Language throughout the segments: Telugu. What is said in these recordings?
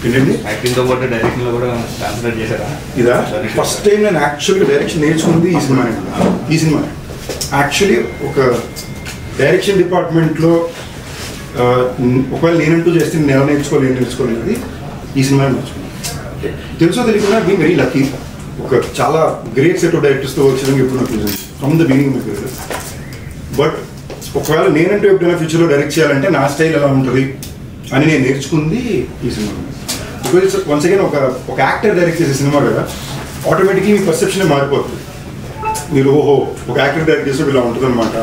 ఏంటండి యాక్టింగ్తో పాటు డైరెక్షన్లో కూడా కాన్సన్ట్రేట్ చేశారా? ఇదా ఫస్ట్ టైం నేను యాక్చువల్గా డైరెక్షన్ నేర్చుకుంది ఈ సినిమానే. ఈ సినిమా యాక్చువల్లీ ఒక డైరెక్షన్ డిపార్ట్మెంట్లో ఒకవేళ నేనంటూ చేస్తే నేను ఎలా నేర్చుకోలేనిది ఈ సినిమా నేర్చుకున్నాను. తెలుసో తెలియకుండా బీయింగ్ వెరీ లక్కీ. ఒక చాలా గ్రేట్ సెట్ ఆఫ్ డైరెక్టర్స్తో వచ్చేదని ఎప్పుడు నాకు తెలిసింది from the beginning my career. But ఒకవేళ నేనంటూ ఎప్పుడైనా ఫ్యూచర్లో డైరెక్ట్ చేయాలంటే నా స్టైల్ ఎలా ఉంటుంది అని నేను నేర్చుకుంది ఈ సినిమా. బికాజ్ వన్స్ అగైన్ ఒక యాక్టర్ డైరెక్ట్ చేసే సినిమా కదా, ఆటోమేటిక్లీ మీ పర్సెప్షనే మారిపోతుంది. మీరు ఓహో ఒక యాక్టర్ డైరెక్ట్ చేస్తే ఇలా ఉంటుంది అనమాట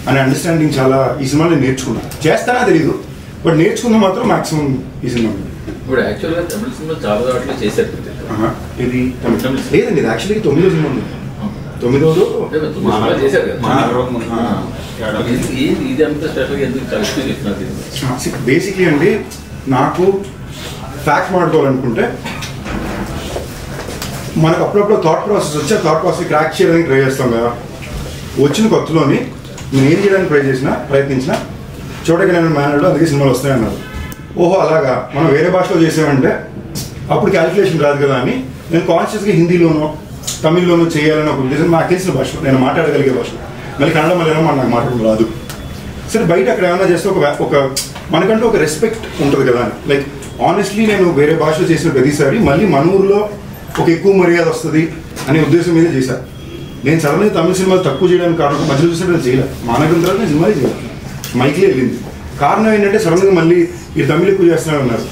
అనే అండర్స్టాండింగ్ చాలా ఈ సినిమాలో నేను నేర్చుకున్నాను. చేస్తానా తెలీదు, బట్ నేర్చుకున్నా మాత్రం మాక్సిమం ఈ సినిమా. ఇప్పుడు యాక్చువల్గా తమిళ సినిమా చాలా దాంట్లో చేశారు. ఇది లేదండి, ఇది యాక్చువల్లీ 9వ సినిమా ఉంది. 9వ చేశారు కదా. ఇది అంత స్పెషల్గా ఎందుకు చెప్తున్నారు? బేసిక్లీ అండి, నాకు ఫ్యాక్ట్ మాట్లాడుకోవాలనుకుంటే మనకు అప్పుడప్పుడు థాట్ ప్రాసెస్ వచ్చి ఆ థాట్ ప్రాసెస్ క్రాక్ చేయడానికి ట్రై చేస్తాం కదా. వచ్చిన కొత్తలోని నేను ఏం చేయడానికి ప్రయత్నించిన చోటకి నేను మేనర్లో అందుకే సినిమాలు వస్తాయన్నారు. ఓహో అలాగా మనం వేరే భాషలో చేసామంటే అప్పుడు క్యాలిక్యులేషన్ రాదు కదా అని నేను కాన్షియస్గా హిందీలోనో తమిళ్లోనో చేయాలని ఒక ఉద్దేశం. నాకు తెలిసిన భాషలో నేను మాట్లాడగలిగే భాషలో, మళ్ళీ కన్నడ మలయాళం నాకు మాట్లాడడం రాదు. సరే బయట అక్కడ ఏమైనా చేస్తే ఒక మనకంటూ ఒక రెస్పెక్ట్ ఉంటుంది కదా అని. లైక్ ఆనెస్ట్లీ నేను వేరే భాషలో చేసిన ప్రతిసారి మళ్ళీ మన ఊరిలో ఒక ఎక్కువ మర్యాద వస్తుంది అనే ఉద్దేశం మీద చేశాను. నేను సడన్గా తమిళ సినిమాలు తక్కువ చేయడానికి కారణం మధ్యలో చూసినట్టు చేయలేదు. మానగం తర్వాత నేను సినిమాలు చేయలేదు, మైక్లీ వెళ్ళింది. కారణం ఏంటంటే సడన్గా మళ్ళీ ఈ తమిళ ఎక్కువ చేస్తున్నారు అన్నారు.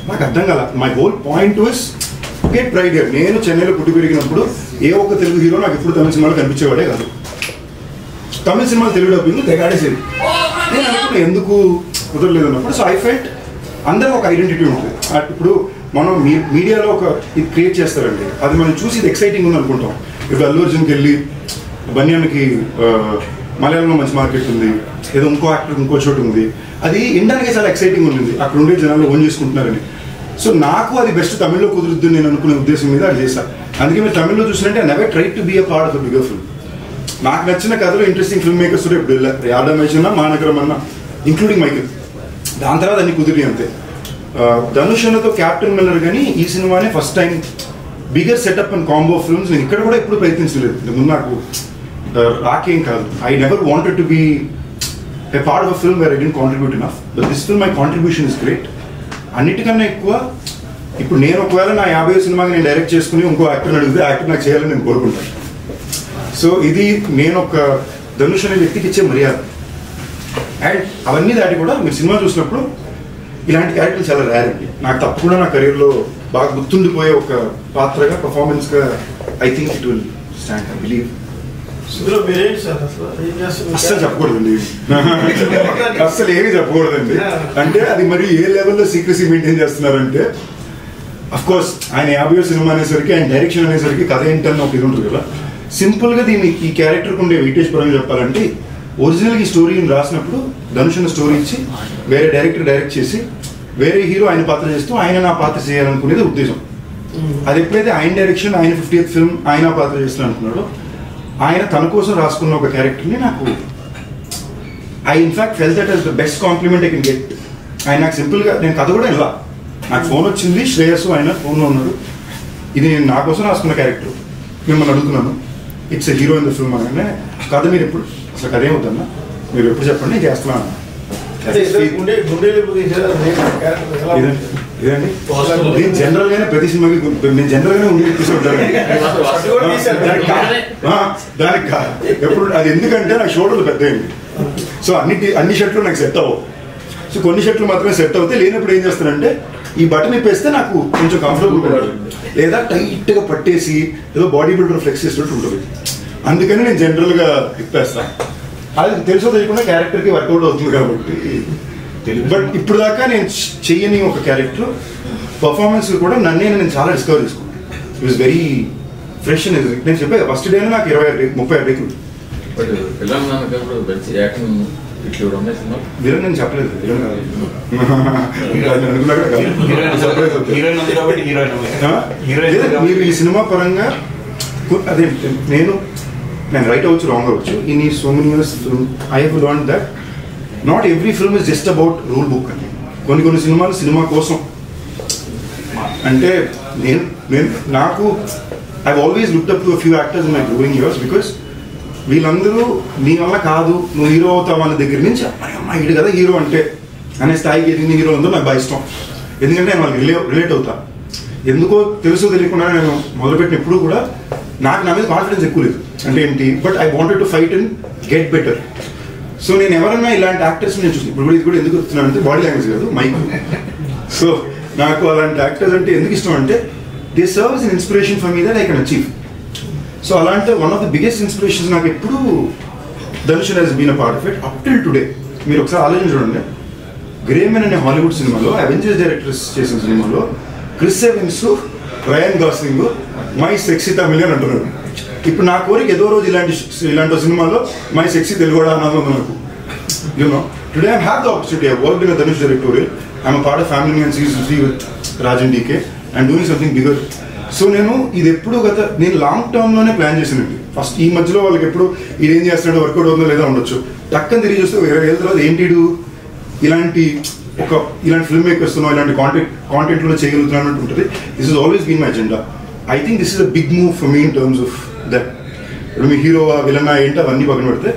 నాకు అర్థం కాల. My whole point was get pride here. నేను చెన్నైలో పుట్టి పెరిగినప్పుడు ఏ ఒక్క తెలుగు హీరో నాకు ఎప్పుడు తమిళ సినిమాలు కనిపించేవాడే కాదు. తమిళ సినిమాలు తెలుగు డబ్బింగ్ తెగాడేసేది. నేను అనుకున్నా ఎందుకు కుదరలేదు అన్నప్పుడు. సో ఐ ఫెల్ట్ అందరూ ఒక ఐడెంటిటీ ఉంటుంది. ఇప్పుడు మనం మీడియాలో ఒక ఇది క్రియేట్ చేస్తారండి, అది మనం చూసి ఇది ఎక్సైటింగ్ ఉంది అనుకుంటాం. ఇప్పుడు అల్లు అర్జున్కి వెళ్ళి బన్యాన్కి మలయాళంలో మంచి మార్కెట్ ఉంది, ఏదో ఇంకో యాక్టర్ ఇంకో చోటు ఉంది, అది ఇండియానికే చాలా ఎక్సైటింగ్ ఉంటుంది, అక్కడ ఉండే జనాలు ఓన్ చేసుకుంటున్నారని. సో నాకు అది బెస్ట్ తమిళ్లో కుదురుద్దు నేను అనుకునే ఉద్దేశం మీద అది చేశాను. అందుకే మీరు తమిళ్లో చూసినట్టే I never try to be a part of the bigger film. నాకు నచ్చిన కథలో ఇంట్రెస్టింగ్ ఫిల్మ్ మేకర్స్ ఇప్పుడు వెళ్ళారు, యాదమేష్ అన్న, మానగరం అన్న, ఇంక్లూడింగ్ మైకిల్. దాని తర్వాత అన్ని కుదిరి అంతే. ధనుష్ అన్నతో క్యాప్టెన్ మిల్లర్ కానీ ఈ సినిమానే first time bigger setup and combo films నేను ఇక్కడ కూడా ఎప్పుడు ప్రయత్నించలేదు. ముందు నాకు రాకేం కాదు. I never wanted to be a part of a film where I didn't contribute enough, but this film my contribution is great. అన్నిటికన్నా ఎక్కువ ఇప్పుడు నేను ఒకవేళ నా 50వ సినిమాకి నేను డైరెక్ట్ చేసుకుని ఇంకో యాక్టర్ని అడిగితే యాక్టర్ నాకు చేయాలని నేను కోరుకుంటాను. సో ఇది నేను ఒక ధనుష్ అనే వ్యక్తికి ఇచ్చే మర్యాద. అండ్ అవన్నీ దాటి కూడా మీరు సినిమా చూసినప్పుడు ఇలాంటి క్యారెక్టర్లు చాలా రేర్ అండి. నాకు తప్పకుండా నా కెరీర్లో బాగా గుర్తుండిపోయే ఒక పాత్రగా పర్ఫార్మెన్స్గా I think it will stand, I believe. అస్సలు చెప్పకూడదండి, అస్సలు ఏమీ చెప్పకూడదండి. అంటే అది మరి ఏ లెవెల్లో సీక్రెసీ మెయింటైన్ చేస్తున్నారంటే, అఫ్ కోర్స్ ఆయన 50వ సినిమా అనేసరికి ఆయన డైరెక్షన్ అనేసరికి కథ ఏంటని ఒక ఇది ఉంటుంది కదా. సింపుల్గా దీన్ని ఈ క్యారెక్టర్కి ఉండే వెయిటేజ్ పరంగా చెప్పాలంటే, ఒరిజినల్గా ఈ స్టోరీని రాసినప్పుడు ధనుష్ అన్న స్టోరీ ఇచ్చి వేరే డైరెక్టర్ డైరెక్ట్ చేసి వేరే హీరో ఆయన పాత్ర చేస్తూ ఆయన నా పాత్ర చేయాలనుకునేది ఉద్దేశం. అది ఎప్పుడైతే ఆయన డైరెక్షన్, ఆయన 50th ఫిల్మ్ ఆయన పాత్ర చేస్తాను అనుకున్నాడో, ఆయన తన కోసం రాసుకున్న ఒక క్యారెక్టర్ని నాకు I in fact feel that is the best compliment I can get. ఆయన నాకు సింపుల్గా నేను కథ కూడా ఇలా నాకు ఫోన్ వచ్చింది, శ్రేయస్సు ఆయన ఫోన్లో ఉన్నాడు, ఇది నేను నా కోసం రాసుకున్న క్యారెక్టర్, మిమ్మల్ని అడుగుతున్నాను, it's a hero in the film అనగానే కథ మీరు ఎప్పుడు అసలు కథ ఏమవుతుందన్నా మీరు ఎప్పుడు చెప్పండి నేను చేస్తున్నాను. ఇదండి నేను జనరల్గానే ప్రతి సినిమాకి నేను జనరల్గానే ఉండి తీసుకుంటాను. దానికి ఎప్పుడు అది ఎందుకంటే నాకు షోల్డర్లు పెద్ద అయింది. సో అన్ని షర్ట్లు నాకు సెట్ అవ్వవు. సో కొన్ని షర్ట్లు మాత్రమే సెట్ అవుతాయి. లేనప్పుడు ఏం చేస్తానంటే ఈ బటన్ ఇప్పేస్తే నాకు కొంచెం కంఫర్టబుల్ ఉంటుంది, లేదా టైట్గా పట్టేసి ఏదో బాడీ బిల్డర్ ఫ్లెక్స్ చేసినట్టు ఉంటుంది. అందుకని నేను జనరల్గా ఇప్పేస్తాను. అది తెలుసో తెలియకుండా క్యారెక్టర్కి వర్కౌట్ అవుతుంది కాబట్టి. బట్ ఇప్పుడు దాకా నేను చెయ్యని ఒక క్యారెక్టర్ పర్ఫార్మెన్స్ కూడా నేను చాలా డిస్కవర్ చేసుకున్నాను. ఇట్ వాస్ వెరీ ఫ్రెష్ అనేది. నేను చెప్పాను ఫస్ట్ డేనే నాకు 30 రేకులు. విలన్ నేను చెప్పలేదు, విలన్ మీరు ఈ సినిమా పరంగా అదే నేను రైట్ అవ్వచ్చు, రాంగ్ అవ్వచ్చు. ఇన్ ఈ so many years I have learned that not every film is just about rule book అని. కొన్ని సినిమాలు సినిమా కోసం అంటే నాకు I always looked up to few actors in my growing years because వీళ్ళందరూ నీ వల్ల కాదు నువ్వు హీరో అవుతావు అన్న దగ్గర నుంచి అమ్మాయి ఇటు కదా హీరో అంటే అనే స్థాయికి ఎదిగిన హీరో ఉందో నాకు బాగా ఇష్టం. ఎందుకంటే నేను వాళ్ళకి రిలేట్ అవుతా. ఎందుకో తెలుసో తెలియకుండా నేను మొదలుపెట్టిన ఎప్పుడు కూడా నాకు నా మీద కాన్ఫిడెన్స్ ఎక్కువ లేదు. అంటే ఏంటి, but I wanted to fight and get better. So నేను ఎవరన్నా ఇలాంటి యాక్టర్స్ నేను చూసి ఇప్పుడు కూడా ఇది కూడా ఎందుకు వస్తున్నాను అంటే బాడీ లాంగ్వేజ్ కాదు మైక్. సో నాకు అలాంటి యాక్టర్స్ అంటే ఎందుకు ఇష్టం అంటే they serve in inspiration for me that I can achieve. So అలాంటి one of the biggest inspirations నాకు ఎప్పుడు Dhanush he's been a part of it up till today. మీరు ఒకసారి ఆలోచన చూడండి, గ్రేమెన్ అనే హాలీవుడ్ సినిమాలో అవెంజర్స్ డైరెక్టర్స్ చేసిన సినిమాలో Chris Evans, Ryan Gosling my sexy Tamil అని అంటున్నాడు. ఇప్పుడు నా కోరిక ఏదో రోజు ఇలాంటి సినిమాలో మై సెక్సీ తెలుగుడా అన్నది ఉంది నాకు. You know today I have the opportunity. I worked in a Dhanush directorial. I'm part of family man season 3 with Raj and DK and doing something bigger. So నేను ఇది ఎప్పుడు నేను లాంగ్ టర్మ్లోనే ప్లాన్ చేసినండి. ఫస్ట్ ఈ మధ్యలో వాళ్ళకి ఎప్పుడు ఇదేం చేస్తున్నాడో వర్కౌట్ అవుతుందో లేదా ఉండొచ్చు. టక్కని తిరిగి చూస్తే వేరే ఏళ్ళ తర్వాత ఏంటి ఇలాంటి ఫిల్మ్ మేకర్స్తో ఇలాంటి కాంటెంట్లో చేయగలుగుతున్నాను ఉంటుంది. This is always been my agenda. I think this is a big move for me in terms of that. ఇప్పుడు మీ హీరో విలన్ ఏంటి అవన్నీ పక్కన పెడితే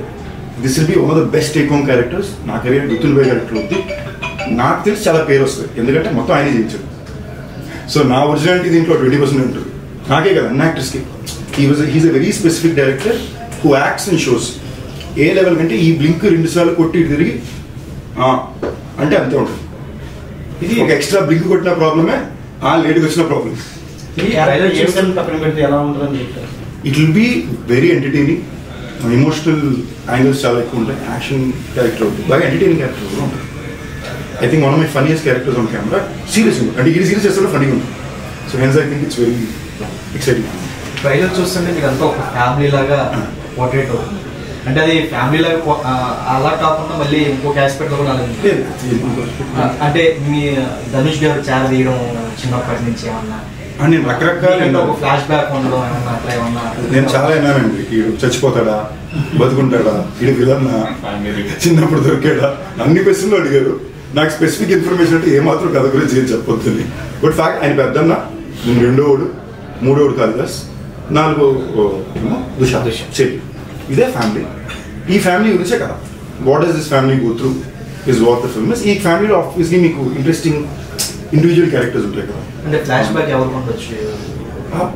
this will be one of the best take home characters. నా కెరీర్ గుర్తుండిపోయే క్యారెక్టర్ అవుతుంది. నాకు తెలిసి చాలా పేరు వస్తుంది ఎందుకంటే మొత్తం ఆయనే చేయించాడు. సో నా ఒరిజినాలిటీ దీంట్లో 20% ఉంటుంది. నాకే కదా అన్ని యాక్టర్స్కి. He's a very specific director who acts in shows. ఏ లెవెల్ కంటే ఈ బ్లింక్ 2 సార్లు కొట్టి తిరిగి అంటే అంతే ఉంటుంది. ఇది ఒక ఎక్స్ట్రా బ్లింక్ కొట్టిన ప్రాబ్లమే, లేట్కి వచ్చిన problem. It will be very entertaining. Emotional angles చాలా ఎక్కువ ఉంటాయి. యాక్షన్ క్యారెక్టర్ ఉంటుంది, బాగా ఎంటర్టైనింగ్ క్యారెక్టర్ కూడా ఉంటుంది. I think one of my funniest characters on camera. Serious అంటే ఇది సీరియస్ చేస్తే ఫన్నీగా ఉంటుంది. So hence I think it's very exciting. Trailer చూస్తుంటే మీకు అంతా ఒక ఫ్యామిలీ లాగా పోర్ట్రేట్ అవుతుంది. అంటే అది ఫ్యామిలీ లాగా అలా కాకుండా మళ్ళీ ఇంకొక ఆస్పెక్ట్ కూడా అంటే మీ ధనుష్ గారు చాలా తీయడం చిన్నప్పటి నుంచి ఏమన్నా నేను రకరకాల ఫ్లాష్ బ్యాక్ ఉండడం ఏమన్నా అట్లా ఏమన్నా నేను చాలా విన్నానండి. వీడు చచ్చిపోతాడా, బతుకుంటాడా, వీడు విలన్నా, చిన్నప్పుడు దొరికాడా, అన్ని క్వశ్చన్లు అడిగారు. నాకు స్పెసిఫిక్ ఇన్ఫర్మేషన్ అంటే ఏమాత్రం కథ గురించి ఏం చెప్పొద్దని. బట్ ఫ్యాక్ట్ ఆయన పెద్దన్న, నేను 2వ, 3వ కాళిదాస్, 4వ దుషా చెప్పి ఇదే ఫ్యామిలీ. ఈ ఫ్యామిలీ గురించే కదా what does this family go through is what the film is. ఈ ఫ్యామిలీలో ఆబ్వియస్లీ మీకు ఇంట్రెస్టింగ్ ఇండివిజువల్ క్యారెక్టర్స్ ఉంటాయి కదా. అంటే ఫ్లాష్ బ్యాక్ ఎవరు ఉండొచ్చు?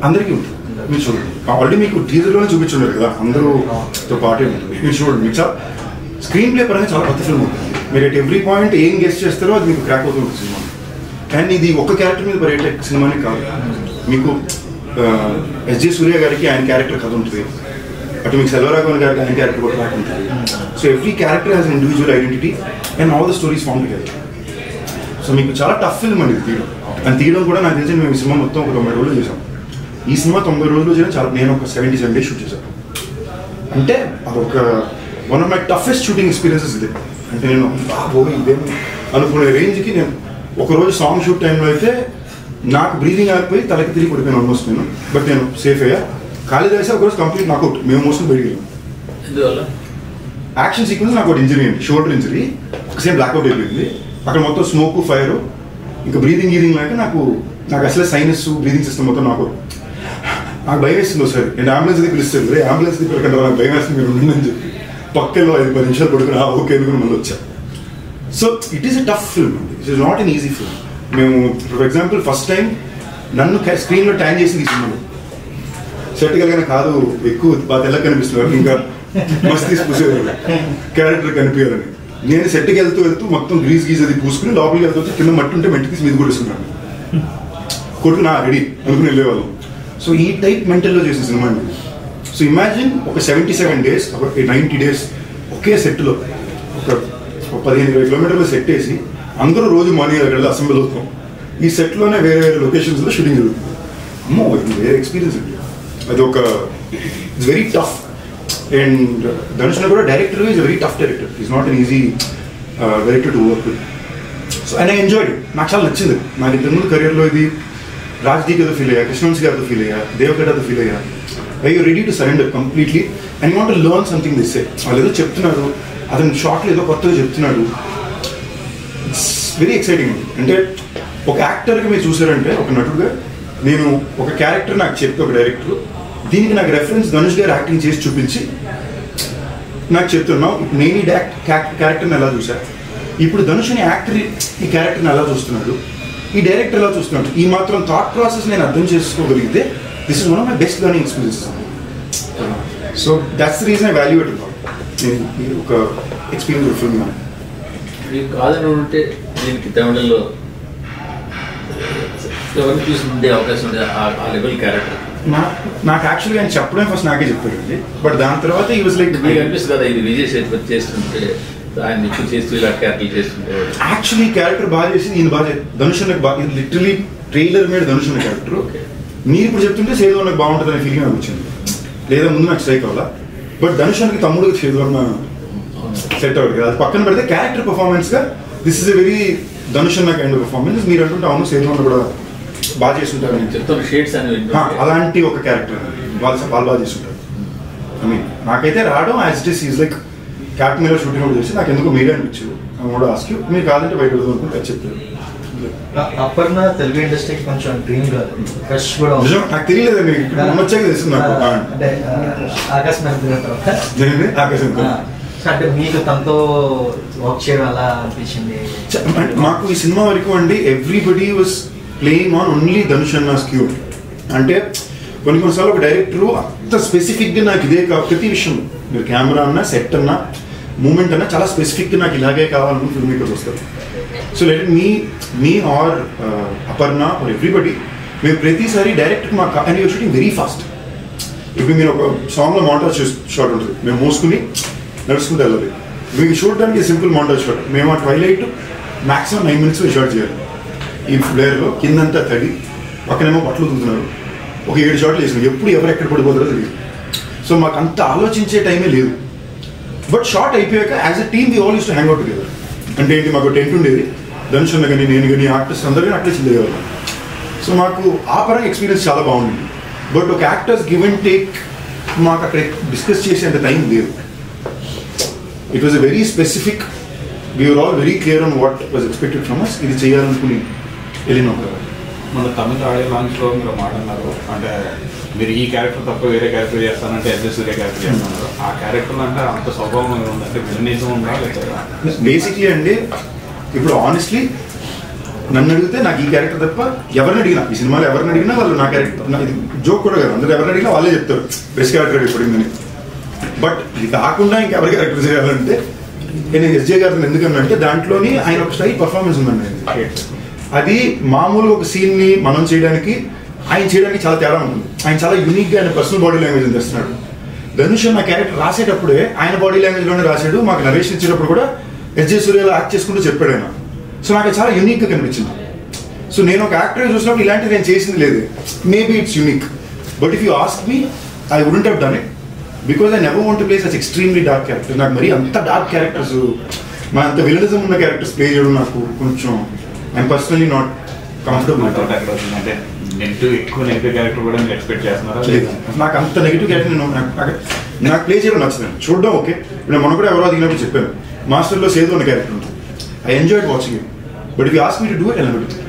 అందరికీ ఉంటుంది. మీరు చూడండి, ఆల్రెడీ మీకు టీజర్లోనే చూపించుంటారు కదా, అందరూతో పాటే ఉంటుంది. మీరు చూడండి, మీకు చాలా స్క్రీన్ ప్లే పరంగా చాలా కొత్త ఫిల్మ్ ఉంటుంది. మీరు ఎట్ ఎవ్రీ పాయింట్ ఏం గెస్ట్ చేస్తారో అది మీకు క్రాక్ అవుతుంది సినిమా. కానీ ఇది ఒక క్యారెక్టర్ మీద పర్యటే సినిమానే కాదు. మీకు ఎస్జే సూర్య గారికి ఆయన క్యారెక్టర్ కథ ఉంటుంది, అటు మీకు సెల్వరాఘవన్ గారికి ఆయన క్యారెక్టర్ కూడా ట్రాక్ ఉంటుంది. So every character has an individual identity and all the stories form together. So మీకు చాలా టఫ్ ఫిల్మ్ అండి తీయడం. అండ్ తీయడం కూడా నాకు తెలిసి మేము ఈ సినిమా మొత్తం ఒక 90 రోజులు చేసాం. ఈ సినిమా 90 రోజులు చేయడం చాలా, నేను ఒక 77 days షూట్ చేశాను. అంటే అదొక one of my toughest shooting experiences ఇది. అంటే నేను ఇదేమి అనుకునే రేంజ్కి నేను ఒకరోజు సాంగ్ షూట్ టైంలో అయితే నాకు బ్రీదింగ్ ఆగిపోయి తలకి తిరిగి పడిపోయాను ఆల్మోస్ట్ నేను. బట్ నేను సేఫ్ అయ్యా. కాళిదాస్ ఒకరోజు కంప్లీట్ నాకౌట్, మేము మోసం బయటికి వెళ్ళాం. యాక్షన్ సీక్వెన్స్ నాకు ఒక ఇంజరీ అండి, షోల్డర్ ఇంజరీ, ఒకసేపు బ్లాక్అవుట్ అయిపోయింది. అక్కడ మొత్తం స్మోక్, ఫైర్, ఇంకా బ్రీదింగ్ లాగా నాకు అసలే సైనస్, బ్రీదింగ్ సిస్టమ్ మొత్తం నాకు భయం వేస్తుంది. ఒకసారి నేను అంబులెన్స్ ది పిలుస్తాను, రే అంబులెన్స్ ది పిలకండి, నాకు భయం వేస్తుంది మీరు ఉందని చెప్పి పక్కలో 5-10 నిమిషాలు పడుకుని ఓకే అనుకుని మళ్ళీ వచ్చా. So it is a tough film అండి, it is not an easy film. మేము ఫర్ ఎగ్జాంపుల్ ఫస్ట్ టైం నన్ను స్క్రీన్లో ట్యాన్ చేసింది ఈ సినిమాలో. సెట్ కలిగిన కాదు ఎక్కువ బాగా తెల్లగా కనిపిస్తున్నారు, ఇంకా మస్తు తీసి పూసేవారు క్యారెక్టర్ కనిపించాలని. నేను సెట్కి వెళ్తూ మొత్తం గ్రీజ్ అది పూసుకుని లోపలికి వెళ్తూ కింద మట్టి ఉంటే మట్టి తీసి మీద కొడుకున్నాను, కొడుకు నా రెడీ అనుకుని వెళ్ళేవాళ్ళం. సో ఈ టైప్ మెంటల్లో చేసిన సినిమా అండి. సో ఇమాజిన్ ఒక 77 days, ఒక 90 days ఒకే సెట్లో ఒక 15-20 kilometers సెట్ వేసి అందరూ రోజు మార్నింగ్ అక్కడ అసెంబ్లీ అవుతాం. ఈ సెట్లోనే వేరే వేరే లొకేషన్స్లో షూటింగ్ జరుగుతుంది. అమ్మో ఇది వేరే ఎక్స్పీరియన్స్ అండి. అది ఒక it's very tough. And Dhanush కూడా director is very tough director, is not an easy director to work with. So and I enjoyed it. నాకు చాలా నచ్చింది. నాకు ఇంతకుముందు కెరియర్లో ఇది రాజ్దీప్తో ఫీల్ అయ్యా, కృష్ణవంశీ గారితో ఫీల్ అయ్యా, దేవగడ్డతో ఫీల్ అయ్యా. I you ready to surrender completely and you want to learn something this. వాళ్ళు ఏదో చెప్తున్నారు, అతను షార్ట్లో ఏదో కొత్తగా చెప్తున్నాడు. It's very exciting. అంటే ఒక యాక్టర్గా మీరు చూసారంటే, ఒక నటుడుగా నేను ఒక క్యారెక్టర్ నాకు చెప్తే ఒక డైరెక్టర్ దీనికి నాకు రెఫరెన్స్ ధనుష్ గారు యాక్టింగ్ చేసి చూపించి నాకు చెప్తున్నాం. ఇప్పుడు నేను ఈ క్యారెక్టర్ని ఎలా చూసా, ఇప్పుడు ధనుష్ అనే యాక్టర్ ఈ క్యారెక్టర్ని ఎలా చూస్తున్నాడు, ఈ డైరెక్టర్ ఎలా చూస్తున్నాడు, ఈ మాత్రం థాట్ ప్రాసెస్ నేను అర్థం చేసుకోగలిగితే this is one of my best learning experiences. So that's the reason I value it నేను ఒక ఎక్స్పీరియన్స్ ఫిల్మ్ మీకు కాదని ఉంటే దీనికి తమిళంలో ఎవరిని తీసుకుంటే అవకాశం ఉండే ఆ లెవెల్ క్యారెక్టర్ నాకు యాక్చువల్గా ఆయన చెప్పడం ఫస్ట్ నాకే చెప్పారండి. బట్ దాని తర్వాత ఈ వాజ్ లైక్ మీకు అనిపిస్తుంది కదా ఇది విజయ్ సేతుపతి చేస్తుంటే ఆయన ఎక్కువ చేస్తూ ఇలా క్యారెక్టర్ చేస్తుంటే యాక్చువల్లీ క్యారెక్టర్ బాగా చేసి ఈయన బాగా ధనుష్ అన్నకు బాగా లిటరలీ ట్రైలర్ మీద ధనుష్ అన్న క్యారెక్టర్ మీరు ఇప్పుడు చెప్తుంటే సేదు అన్నకు బాగుంటుంది అనే ఫీలింగ్ నాకు వచ్చింది. లేదా ముందు నాకు స్ట్రైక్ అవ్వాలా, బట్ ధనుష్ అన్నకి తమ్ముడు సేదు అన్న సెట్ అవ్వదు కదా. అది పక్కన పెడితే క్యారెక్టర్ పర్ఫార్మెన్స్గా this is a very Dhanush అన్న కైండ్ ఆఫ్ పర్ఫార్మెన్స్. మీరు అంటుంటే అవును సేదు అన్న కూడా బాగా చేస్తుంటారు చెప్తాను షేడ్స్ అని అలాంటి ఒక క్యారెక్టర్ వాళ్ళు బాగా చేస్తుంటారు. ఐ మీన్ నాకైతే రావడం as it is like captain మీద షూటింగ్ కూడా చేసి నాకు ఎందుకు మీరే అనిపించు కూడా ఆస్క్ మీరు కాదంటే బయట అనుకుంటే చెప్తారు. అప్పర్న తెలుగు ఇండస్ట్రీకి కొంచెం డ్రీమ్ కాదు క్రష్ కూడా నాకు తెలియలేదండి, వచ్చాక తెలుసు నాకు. అంటే ఆకాశం అంటే మీకు తనతో వర్క్ చేయడం అలా అనిపించింది. మాకు ఈ సినిమా వరకు అండి everybody was playing on only Dhanush అన్నాస్ క్యూ. అంటే కొన్నిసార్లు ఒక డైరెక్టరు అంత స్పెసిఫిక్గా నాకు ఇదే ప్రతి విషయం మీరు కెమెరా అన్నా సెట్ అన్నా మూమెంట్ అన్నా చాలా స్పెసిఫిక్గా నాకు ఇలాగే కావాలని ఫిల్మ్ మేకర్స్ వస్తారు. So let me or Aparna or everybody మేము ప్రతిసారి డైరెక్ట్కి మాకు and your shooting very fast. ఇప్పుడు మీరు ఒక సాంగ్లో మాంటాజ్ షాట్ ఉంటుంది, మేము మోసుకుని నడుచుకుంటూ వెళ్ళాలి. మీకు చూడడానికి సింపుల్ మాంటాజ్ షాట్, మేము ఆ ట్వైలైట్ మ్యాక్సిమం 9 minutes షాట్ చేయాలి. ఈ ఫ్లేర్లో కిందంతా తడి, పక్కనేమో బట్టలు తుంటున్నారు, ఒక 7 షాట్లు వేసినాం. ఎప్పుడు ఎవరు ఎక్కడ పడిపోతారో తెలియదు. సో మాకు అంత ఆలోచించే టైమే లేదు. బట్ షార్ట్ అయిపోయాక as a team we all used to hang out together. అంటే ఏంటి, మాకు టెంట్ ఉండేది, ధనుష్ అన్న కానీ నేను కానీ ఆర్టిస్ట్ అందరూ కానీ అట్లే చిల్లేవాళ్ళం. సో మాకు ఆ పరంగా ఎక్స్పీరియన్స్ చాలా బాగుంది. బట్ ఒక యాక్టర్స్ గివ్ అండ్ టేక్ మాకు అక్కడ డిస్కస్ చేసేంత టైం లేదు. It was a very specific, we're all very clear on what was expected from us. ఇది చేయాలనుకుని వెళ్ళినాం కదా. మన తమిళ ఆడియో లాంచ్లో మీరు మాట్లాడినారు, అంటే మీరు ఈ క్యారెక్టర్ తప్ప వేరే క్యారెక్టర్ చేస్తానంటే సూర్య క్యారెక్టర్ చేస్తున్నారు. ఆ క్యారెక్టర్ అంటే అంత స్వభావం ఉందంటే విలనిజం ఉందా లేదా? బేసిక్లీ అండి ఇప్పుడు ఆనెస్ట్లీ నన్ను అడిగితే నాకు ఈ క్యారెక్టర్ తప్ప ఎవరిని అడిగినా ఈ సినిమాలో ఎవరిని అడిగినా వాళ్ళు నా క్యారెక్టర్, ఇది జోక్ కూడా కదా, అందరూ ఎవరిని అడిగినా వాళ్ళే చెప్తారు బెస్ట్ క్యారెక్టర్ ఎప్పుడిందని. బట్ ఇది కాకుండా ఇంకెవరి క్యారెక్టర్ చేయాలంటే నేను ఎస్జే గారిని ఎందుకనంటే దాంట్లోని ఆయన ఒక స్టైల్ పర్ఫార్మెన్స్ ఉందండి. అది మామూలుగా ఒక సీన్ని మనం చేయడానికి ఆయన చేయడానికి చాలా తేడా ఉంటుంది. ఆయన చాలా యూనిక్గా ఆయన పర్సనల్ బాడీ లాంగ్వేజ్ తెస్తున్నాడు. ధనుష్ నా క్యారెక్టర్ రాసేటప్పుడే ఆయన బాడీ లాంగ్వేజ్లోనే రాశాడు. మాకు నరేష్ ఇచ్చేటప్పుడు కూడా ఎస్జే సూర్యలో యాక్ట్ చేసుకుంటూ చెప్పాడు ఆయన. సో నాకు చాలా యూనిక్గా కనిపించింది. సో నేను ఒక యాక్టర్ చూసినప్పుడు ఇలాంటిది నేను చేసింది లేదు. Maybe it's unique, but if you ask me I wouldn't have done it because I never want to play such extremely dark character. నాకు మరీ అంత డార్క్ క్యారెక్టర్స్, మా అంత విలనిజం ఉన్న క్యారెక్టర్స్ ప్లే చేయడం నాకు కొంచెం ఐఎమ్ పర్సనలీ నాట్ కంఫర్టబుల్. అంటే ఎక్కువ నెగిటివ్ క్యారెక్టర్ కూడా మీరు ఎక్స్పెక్ట్ చేస్తున్నారా? లేదు, నాకు అంత నెగిటివ్ క్యారెక్టర్ నాకు ప్లే చేయడం నచ్చదు. చూడడం ఓకే, నేను మొన్న కూడా ఎవరో దిగినప్పుడు చెప్పాను, మాస్టర్లో సేదు ఉన్న క్యారెక్టర్ ఉంటుంది, I enjoyed watching it. But if you ask me to do it ఎలా పెడుతుంది,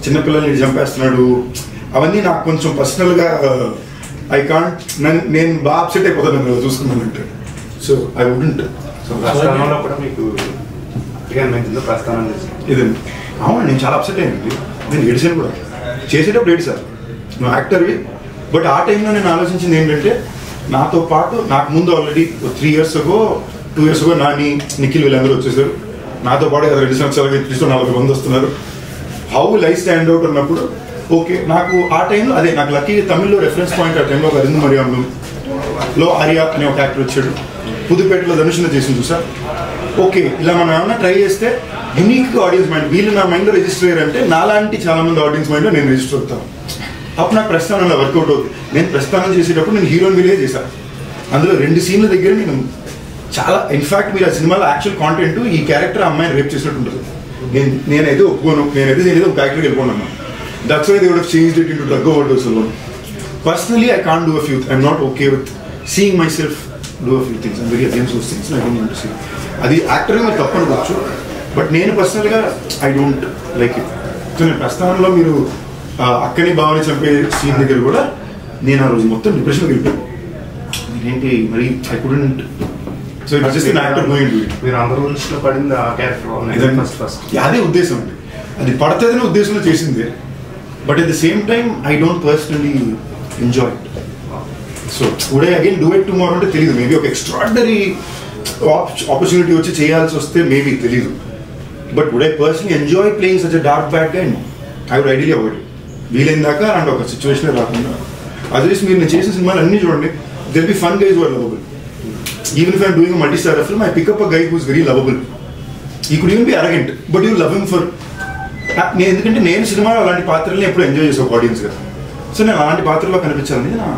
చిన్నపిల్లల్ని చంపేస్తున్నాడు అవన్నీ నాకు కొంచెం పర్సనల్గా ఐ కాంట్, నేను బాగా అప్సెట్ అయిపోతాను చూసుకున్నానంటే. So I wouldn't. సో ప్రస్థానంలో కూడా మీకు ప్రస్థానం ఇదండి. అవును, నేను చాలా అప్సెట్ అయ్యింది. నేను ఏడిసాను కూడా, చేసేటప్పుడు ఏడిసాను, నువ్వు యాక్టర్వి. బట్ ఆ టైంలో నేను ఆలోచించింది ఏంటంటే నాతో పాటు నాకు ముందు already 3 years ago 2 years ago Nani Nikhil వీళ్ళందరూ వచ్చేసారు. నాతో పాటు 2 సంవత్సరాలుగా 340 మంది వస్తున్నారు. How will I stand out అన్నప్పుడు ఓకే, నాకు ఆ టైంలో అదే నాకు లక్కీ తమిళ్లో రెఫరెన్స్ పాయింట్. ఆ టైంలో ఒక అరిందు మరియంలో ఆర్య అనే ఒక యాక్టర్ వచ్చాడు, పుదుపేటలో ధనుష్ చేసింది చూసా. ఓకే, ఇలా మనం ఏమన్నా ట్రై చేస్తే యూనిక్గా ఆడియన్స్ మైండ్, వీళ్ళు నా మైండ్లో రిజిస్టర్ అయ్యారంటే నాలాంటి చాలా మంది ఆడియన్స్ మైండ్లో నేను రిజిస్టర్ అవుతాను. అప్పుడు నాకు ప్రస్థానంలో వర్కౌట్ అవుతుంది. నేను ప్రస్థానం చేసేటప్పుడు నేను హీరోయిన్ విలే చేశాను. అందులో 2 సీన్ల దగ్గర నేను చాలా, ఇన్ఫాక్ట్ మీరు ఆ సినిమాలో యాక్చువల్ కాంటెంట్ ఈ క్యారెక్టర్ అమ్మాయిని రేప్ చేసినట్టు ఉంటుంది. నేనైతే ఒప్పుకోను, నేనైతే ఒక క్యారెక్టర్కి వెళ్ళిపోను. That's why they would have changed it into drug overdose alone. Personally I can't do a few, I'm not okay with seeing my self do a few things. I'm very against those things. I don't want to see. అది యాక్టర్గా మీరు తప్పు అనుకోవచ్చు, బట్ నేను పర్సనల్గా I don't like it. So నేను ప్రస్థానంలో మీరు అక్కని బావని చంపే సీన్ దగ్గర కూడా నేను ఆ రోజు మొత్తం డిప్రెషన్కి వెళ్ళిపోయాను. ఏంటి మరి I couldn't. So it just an actor going to it. మీరు అందరూ దృష్టిలో పడింది ఆ క్యారెక్టర్ ఫస్ట్. అదే ఉద్దేశం అండి, అది పడుతుందనే ఉద్దేశంలో చేసింది. But at the same time I don't personally enjoy it. So would I again do it tomorrow అంటే తెలియదు. మేబీ ఒక ఎక్స్ట్రాడినరీ ఆపర్చునిటీ వచ్చి చేయాల్సి వస్తే మేబీ తెలియదు. But would I personally enjoy playing such a dark bad guy? I would ideally avoid it. వీలైన దాకా అలాంటి ఒక సిచ్యువేషన్ రాకుండా. అదర్వైజ్ మీరు నేను చేసిన సినిమాలు అన్నీ చూడండి, they'll be fun guys who are lovable. Even if I'm doing a multi-star film, I pick up a guy who's very lovable. He could even be arrogant, but you love him for. ఎందుకంటే నేను సినిమాలో అలాంటి పాత్రల్ని ఎప్పుడు ఎంజాయ్ చేసే ఒక ఆడియన్స్గా. సో నేను అలాంటి పాత్రలో కనిపించాలని నా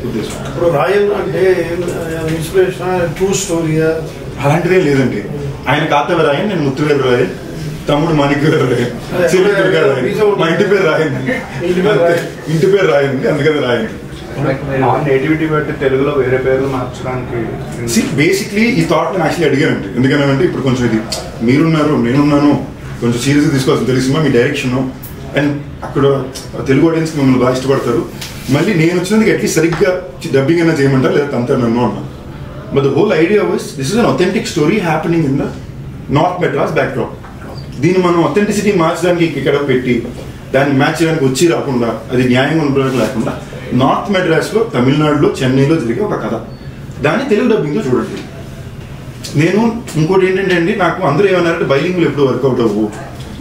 ఉద్దేశం. ఇప్పుడు రాయన్ అంటే ఇన్స్పిరేషన్ ట్రూ స్టోరీ అలాంటిదే లేదండి. ఆయన కాతవ రాయన్, నేను ముత్తువేరు రాయన్, తమ్ముడు మాణిక్య రాయన్, మా ఇంటి పేరు రాయన్, ఇంటి పేరు రాయన్, అందుకని రాయన్. నేటివిటీ బట్టి తెలుగులో వేరే పేర్లు మార్చడానికి బేసిక్లీ ఈ థాట్ నేను యాక్చువల్లీ అడిగానండి. ఎందుకనంటే ఇప్పుడు కొంచెం ఇది మీరున్నారు నేనున్నాను, కొంచెం సీరియస్గా తీసుకోవాల్సిన Telugu cinema, me direction and అక్కడ తెలుగు ఆడియన్స్కి మిమ్మల్ని బాగా ఇష్టపడతారు. మళ్ళీ నేను వచ్చినందుకు అట్లీస్ట్ సరిగ్గా డబ్బింగ్ అయినా చేయమంటారు, లేదా అంతా నన్ను అన్నా. But the whole idea was this is an authentic story happening in the north Madras backdrop. దీన్ని మనం అథెంటిసిటీ మార్చడానికి ఇక్కడ పెట్టి దాన్ని మ్యాచ్ చేయడానికి వచ్చి రాకుండా, అది న్యాయంగా ఉండడానికి లేకుండా నార్త్ మెడ్రాస్లో, తమిళనాడులో, చెన్నైలో జరిగే ఒక కథ, దాన్ని తెలుగు డబ్బింగ్లో చూడండి. నేను ఇంకోటి ఏంటంటే అండి, నాకు అందరూ ఏమన్నారంటే బైలింగ్లు ఎప్పుడు వర్కౌట్ అవ్వవు.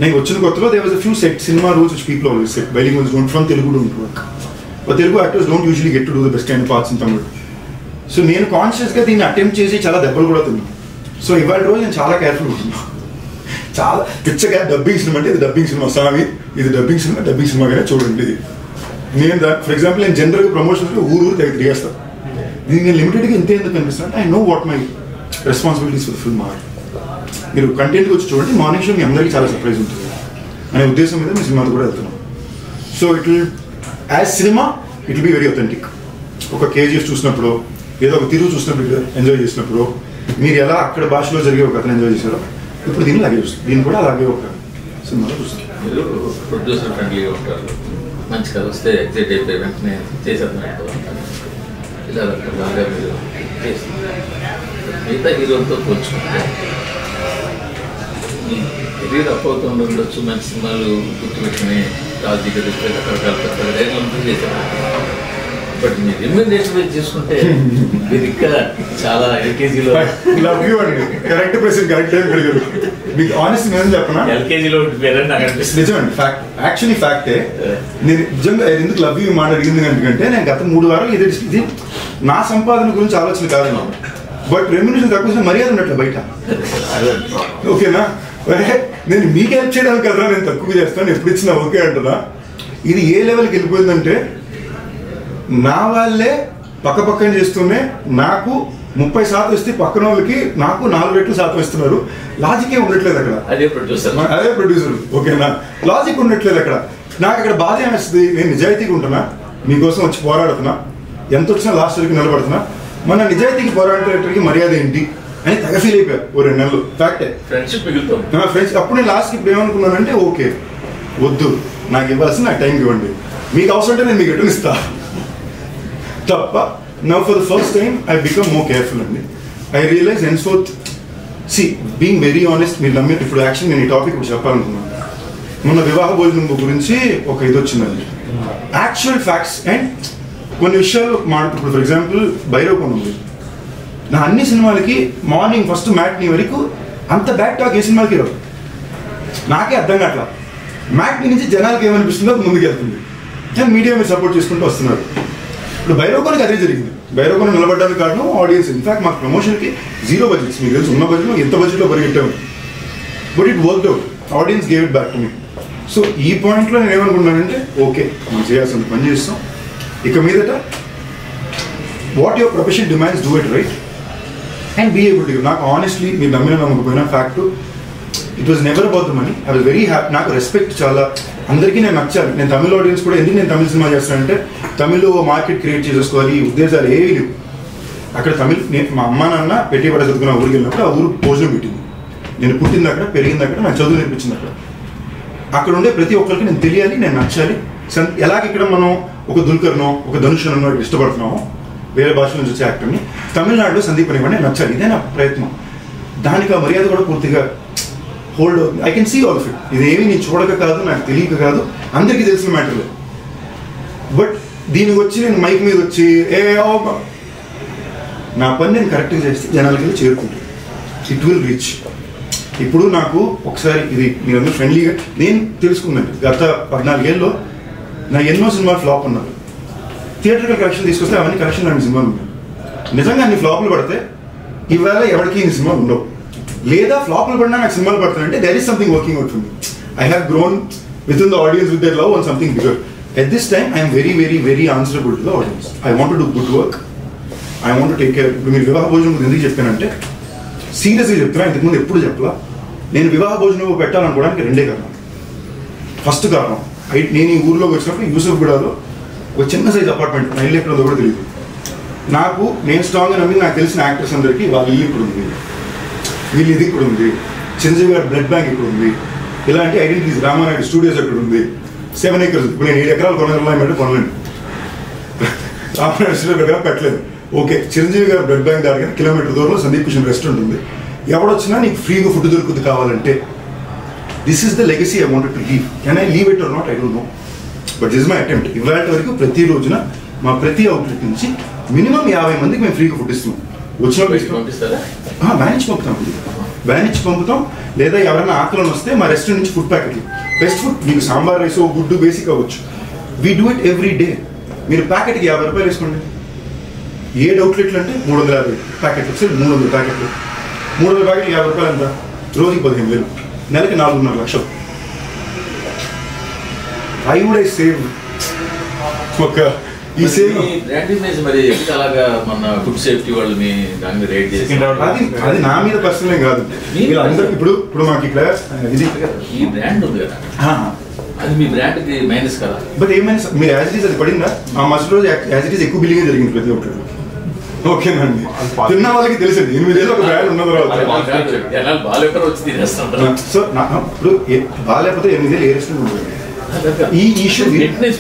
నేను వచ్చిన కొత్తలో they was a few set cinema rules which people always set bilinguals don't from Telugu don't work. But Telugu actors don't usually get to do the best kind parts in Tamil. So నేను కాన్షియస్గా దీన్ని అటెంప్ట్ చేసి చాలా దెబ్బలు కూడా తిన్నాను. సో ఇవాళ రోజు నేను చాలా కేర్ఫుల్ ఉంటున్నాను. చాలా పిచ్చగా డబ్బింగ్ సినిమా అంటే ఇది డబ్బింగ్ సినిమా స్వామి, ఇది డబ్బింగ్ సినిమాగానే చూడండి. నేను ఫర్ ఎగ్జాంపుల్ నేను జనరల్గా ప్రమోషన్స్లో ఊరు దగ్గర తిరిగేస్తాను. దీన్ని నేను లిమిటెడ్గా ఇంతే ఎందుకు కనిపిస్తాను అంటే I know what my responsibilities for the film or. మీరు కంటెంట్కి వచ్చి చూడండి, మార్నింగ్ షో మీ అందరికీ చాలా సర్ప్రైజ్ ఉంటుంది అనే ఉద్దేశం మీద మీ సినిమాతో కూడా వెళ్తున్నాం. So it will as cinema it will be very authentic. ఒక కేజీఎఫ్ చూసినప్పుడు, ఏదో ఒక తిరుగు చూసినప్పుడు, ఎంజాయ్ చేసినప్పుడు మీరు ఎలా అక్కడ భాషలో జరిగే ఒక కథను ఎంజాయ్ చేశారో ఇప్పుడు దీన్ని అలాగే చూస్తారు. దీన్ని కూడా అలాగే ఒక సినిమాలో చూస్తారు. మీరు ప్రొడ్యూసర్ ఫ్రెండ్లీగా ఉంటారు, మంచి కథ వస్తే ఎగ్జైట్ అయిపోయి వెంటనే చేసేద్దాం ఇలా రకరకాలుగా మీరు చేస్తున్నారు. మిగతా హీరోలతో పోల్చుకుంటే మీ కెరీర్ అప్ అవుతూ ఉండొచ్చు, మంచి సినిమాలు గుర్తుపెట్టుకుని రాజకీయ రకరకాల కొత్త డైరెక్టర్లు చేశారు. బట్ మీ రెమ్యునరేషన్ మీద చూసుకుంటే మీరు ఇంకా చాలా ఎల్కేజీలో లవ్ యూ అండి. కరెక్ట్ ప్రెసెంట్ కరెక్ట్ టైం పెరిగారు. మీకు ఆనెస్ట్ నేను చెప్పనా, ఎల్కేజీలో ఉండిపోయారని నాకు అనిపిస్తుంది. నిజమండి, ఫ్యాక్ట్, యాక్చువల్లీ ఫ్యాక్టే. నేను నిజంగా ఎందుకు లవ్ యూ మాట అడిగింది ఎందుకంటే నేను గత 3 వారాలు ఇది నా సంపాదన గురించి ఆలోచన కాదు నాకు. బట్ రెమ్యునరేషన్ తక్కువ మర్యాద ఉన్నట్లు బయట. ఓకేనా, నేను మీకు హెల్ప్ చేయడానికి కదా నేను తక్కువ చేస్తాను, ఎప్పుడు ఇచ్చినా ఓకే అంటున్నా. ఇది ఏ లెవెల్కి వెళ్ళిపోయిందంటే నా వాళ్ళే పక్కన చేస్తూనే నాకు 30% ఇస్తే పక్కన వాళ్ళకి నాకు 4 రెట్లు శాతం ఇస్తున్నారు. లాజికే ఉండట్లేదు అక్కడ. అదే ప్రొడ్యూసర్ ఓకేనా, లాజిక్ ఉండట్లేదు అక్కడ. నాకు అక్కడ బాధ ఏమేస్తుంది, నేను నిజాయితీగా ఉంటున్నా, మీకోసం వచ్చి పోరాడుతున్నా, ఎంత వచ్చినా లాస్ట్ వరకు నిలబడుతున్నా, మన నిజాయితీకి పోరాడేటకి మర్యాద ఏంటి అని తెగ ఫీల్ అయిపోయారు ఓ 2 నెలలు. ఫ్యాక్టే, ఫ్రెండ్షిప్ మిగులుతాం. ఫ్రెండ్స్. అప్పుడు నేను లాస్ట్కి ఇప్పుడు ఏమనుకున్నానంటే ఓకే వద్దు, నాకు ఇవ్వాల్సిన నాకు టైంకి ఇవ్వండి, మీకు అవసరం అంటే నేను మీకు రిటర్న్ ఇస్తా తప్ప. Now for the first time I become more careful అండి. I realize henceforth, see, being very honest, మీరు నమ్మే ఇప్పుడు యాక్చువల్లీ నేను ఈ టాపిక్ ఇప్పుడు చెప్పాలనుకున్నాను. మొన్న వివాహ భోజనం గురించి ఒక ఇది వచ్చిందండి, యాక్చువల్ ఫ్యాక్ట్స్ అండ్ కొన్ని విషయాలు ఇప్పుడు ఫర్ ఎగ్జాంపుల్ భైరవకొండ ఉంది. నా అన్ని సినిమాలకి మార్నింగ్ ఫస్ట్ మ్యాట్నీ వరకు అంత బ్యాక్ టాక్ ఏ సినిమాలకి రావు. నాకే అర్థం కావట్లా, మ్యాట్నీ నుంచి జనాలకి ఏమనిపిస్తుందో ముందుకు వెళ్తుంది, కానీ మీడియా మీరు సపోర్ట్ చేసుకుంటూ వస్తున్నారు. ఇప్పుడు భైరవకొండకి అదే జరిగింది. భైరవకొండ నిలబడడానికి కారణం ఆడియన్స్. ఇన్ఫాక్ట్ మాకు ప్రమోషన్కి 0 బడ్జెట్స్, మీకు తెలుసు, ఉన్న బడ్జెట్లో ఎంత బడ్జెట్లో పరిగెట్టాము, but it worked out. Audience gave it back to me. So ఈ పాయింట్లో నేను ఏమనుకున్నానంటే ఓకే మనం చేయాల్సిన పని చేస్తాం, ఇక మీదట what your profession demands do it right and be able to give. నాకు ఆనెస్ట్లీ మీరు నమ్మిన నమ్మకపోయినా fact it was never about the money. I was very happy. నాకు రెస్పెక్ట్ చాలా, అందరికీ నేను నచ్చాలి. నేను తమిళ ఆడియన్స్ కూడా ఎందుకు నేను తమిళ సినిమా చేస్తానంటే తమిళ మార్కెట్ క్రియేట్ చేసేసుకోవాలి, ఈ ఉద్దేశాలు ఏవి లేవు అక్కడ. నేను మా అమ్మ నాన్న పెట్టి పడ చదువుకున్న ఊరికి వెళ్ళినప్పుడు ఆ ఊరు భోజనం పెట్టింది. నేను పుట్టింది అక్కడ, పెరిగింది అక్కడ, నాకు చదువు నేర్పించింది అక్కడ. అక్కడ ఉండే ప్రతి ఒక్కరికి నేను తెలియాలి, నేను నచ్చాలి. ఎలాగ ఇక్కడ మనం ఒక దుల్కర్నో ఒక ధనుషనో ఇష్టపడుతున్నామో వేరే భాష నుంచి వచ్చే యాక్టర్ని, తమిళనాడులో సందీప్ అనేవాడిని నేను నచ్చాలి. ఇదే నా ప్రయత్నం. దానికి ఆ మర్యాద కూడా పూర్తిగా హోల్డ్ అవుతుంది. I can see all of it. ఇదేమి నేను చూడక కాదు, నాకు తెలియక కాదు, అందరికీ తెలిసిన మ్యాటర్లే. బట్ దీనికి వచ్చి నేను మైక్ మీద వచ్చి నా పని నేను కరెక్ట్గా చేస్తే జనాలకి వెళ్ళి చేరుకుంటాను. It will reach. ఇప్పుడు నాకు ఒకసారి ఇది మీరందరూ ఫ్రెండ్లీగా నేను తెలుసుకున్నాను. గత 14 ఏళ్ళలో నా ఎన్నో సినిమాలు ఫ్లాప్ ఉన్నారు. థియేటర్కి కలెక్షన్ తీసుకొస్తే అవన్నీ కలెక్షన్ లాంటి సినిమాలు ఉన్నాయి. నిజంగా అన్ని ఫ్లాప్లు పడితే ఇవాళ ఎవరికి ఇన్ని సినిమాలు ఉండవు. లేదా ఫ్లాప్లు పడినా నాకు సినిమాలు పడతానంటే there is something working out for me. I have grown with in the audience with their love on something bigger. At this time I'm very very very answerable to the audience. I want to do good work. I want to take care. ఇప్పుడు మీరు వివాహ భోజనం ఎందుకు చెప్పానంటే సీరియస్గా చెప్తున్నా, ఇంతకుముందు ఎప్పుడు చెప్పలా. నేను వివాహ భోజనం పెట్టాలనుకోవడానికి 2 కారణం. ఫస్ట్ కారణం, నేను ఈ ఊర్లోకి వచ్చినప్పుడు యూసఫ్గూడలో ఒక చిన్న సైజ్ అపార్ట్మెంట్, నా ఇల్లు ఎక్కడో కూడా తెలియదు. నేను స్ట్రాంగ్గా నమ్మి నాకు తెలిసిన యాక్టర్స్ అందరికీ వాళ్ళ ఇల్లు ఇక్కడ ఉంది, వీళ్ళు ఇది ఇక్కడ ఉంది, చిరంజీవి గారి బ్లడ్ బ్యాంక్ ఇక్కడ ఉంది, ఇలాంటి ఐడెంటిటీస్, రామానాయుడు స్టూడియోస్ ఎక్కడ ఉంది, 7 acres. ఇప్పుడు నేను 7 ఎకరాలు కొనగలను కొనలేను, రామానాయుడు స్టూడియో పెట్టగా పెట్టలేదు. ఓకే, చిరంజీవి గారి బ్లడ్ బ్యాంక్ దాటిగా కిలోమీటర్ దూరంలో సందీప్ కిషన్ రెస్టారెంట్ ఉంది. ఎవడొచ్చినా నీకు ఫ్రీగా ఫుడ్ దొరుకుతుంది కావాలంటే. This is the legacy I wanted to leave. Can I leave it or not, I don't know. But this my attempt. ఇవాళ వరకు ప్రతి రోజున మా ప్రతి అవుట్లెట్ నుంచి మినిమం 50 మందికి మేము ఫ్రీగా ఫుడ్ ఇస్తున్నాం. వచ్చిన వ్యాన్ ఇచ్చి పంపుతాం. లేదా ఎవరైనా ఆకలిని వస్తే మా రెస్టారెంట్ నుంచి ఫుడ్ ప్యాకెట్లు, బెస్ట్ ఫుడ్, మీకు సాంబార్ రైస్ గుడ్డు బేసిక్ అవ్వచ్చు. We do it every day. మీరు ప్యాకెట్కి 50 రూపాయలు వేసుకోండి. 7 అవుట్లెట్లు అంటే 350 ప్యాకెట్లు, సరే 300 ప్యాకెట్లు. 300 ప్యాకెట్లు 50 రూపాయలు ఎంత? రోజుకి 15,000, నెలకి 4.5 లక్షలు. ఐ వుడ్ ఐ సేవ్ ఒక ఈ సేవ్ మరి అలాగా మన ఫుడ్ సేఫ్టీ వాళ్ళు మీ దాని మీద రేట్ చేసి అది నా మీద పర్సనల్ కాదు. ఇప్పుడు మాకు ఇక్కడ ఇది ఈ బ్రాండ్ ఉంది కదా, అది మీ బ్రాండ్ కి మైనస్ కదా. బట్ ఏమైనా మీరు యాజ్ ఇట్ ఈస్ అది పడిందా? ఆ మస్ట్ రోజు యాజ్ ఇట్ ఈస్ ఎక్కువ బిల్లింగ్ జరిగింది ప్రతి ఒక్కరు. ఓకేనండి, తిన్న వాళ్ళకి తెలిసింది 8 ఏళ్ళు ఒక బ్రాండ్ ఉన్న తర్వాత. సో ఇప్పుడు బాగాలేకపోతే 8 ఏళ్ళు ఏ రెస్టారెంట్ ఉంటుంది. ఈ ఇష్యూ మెయింటెనెన్స్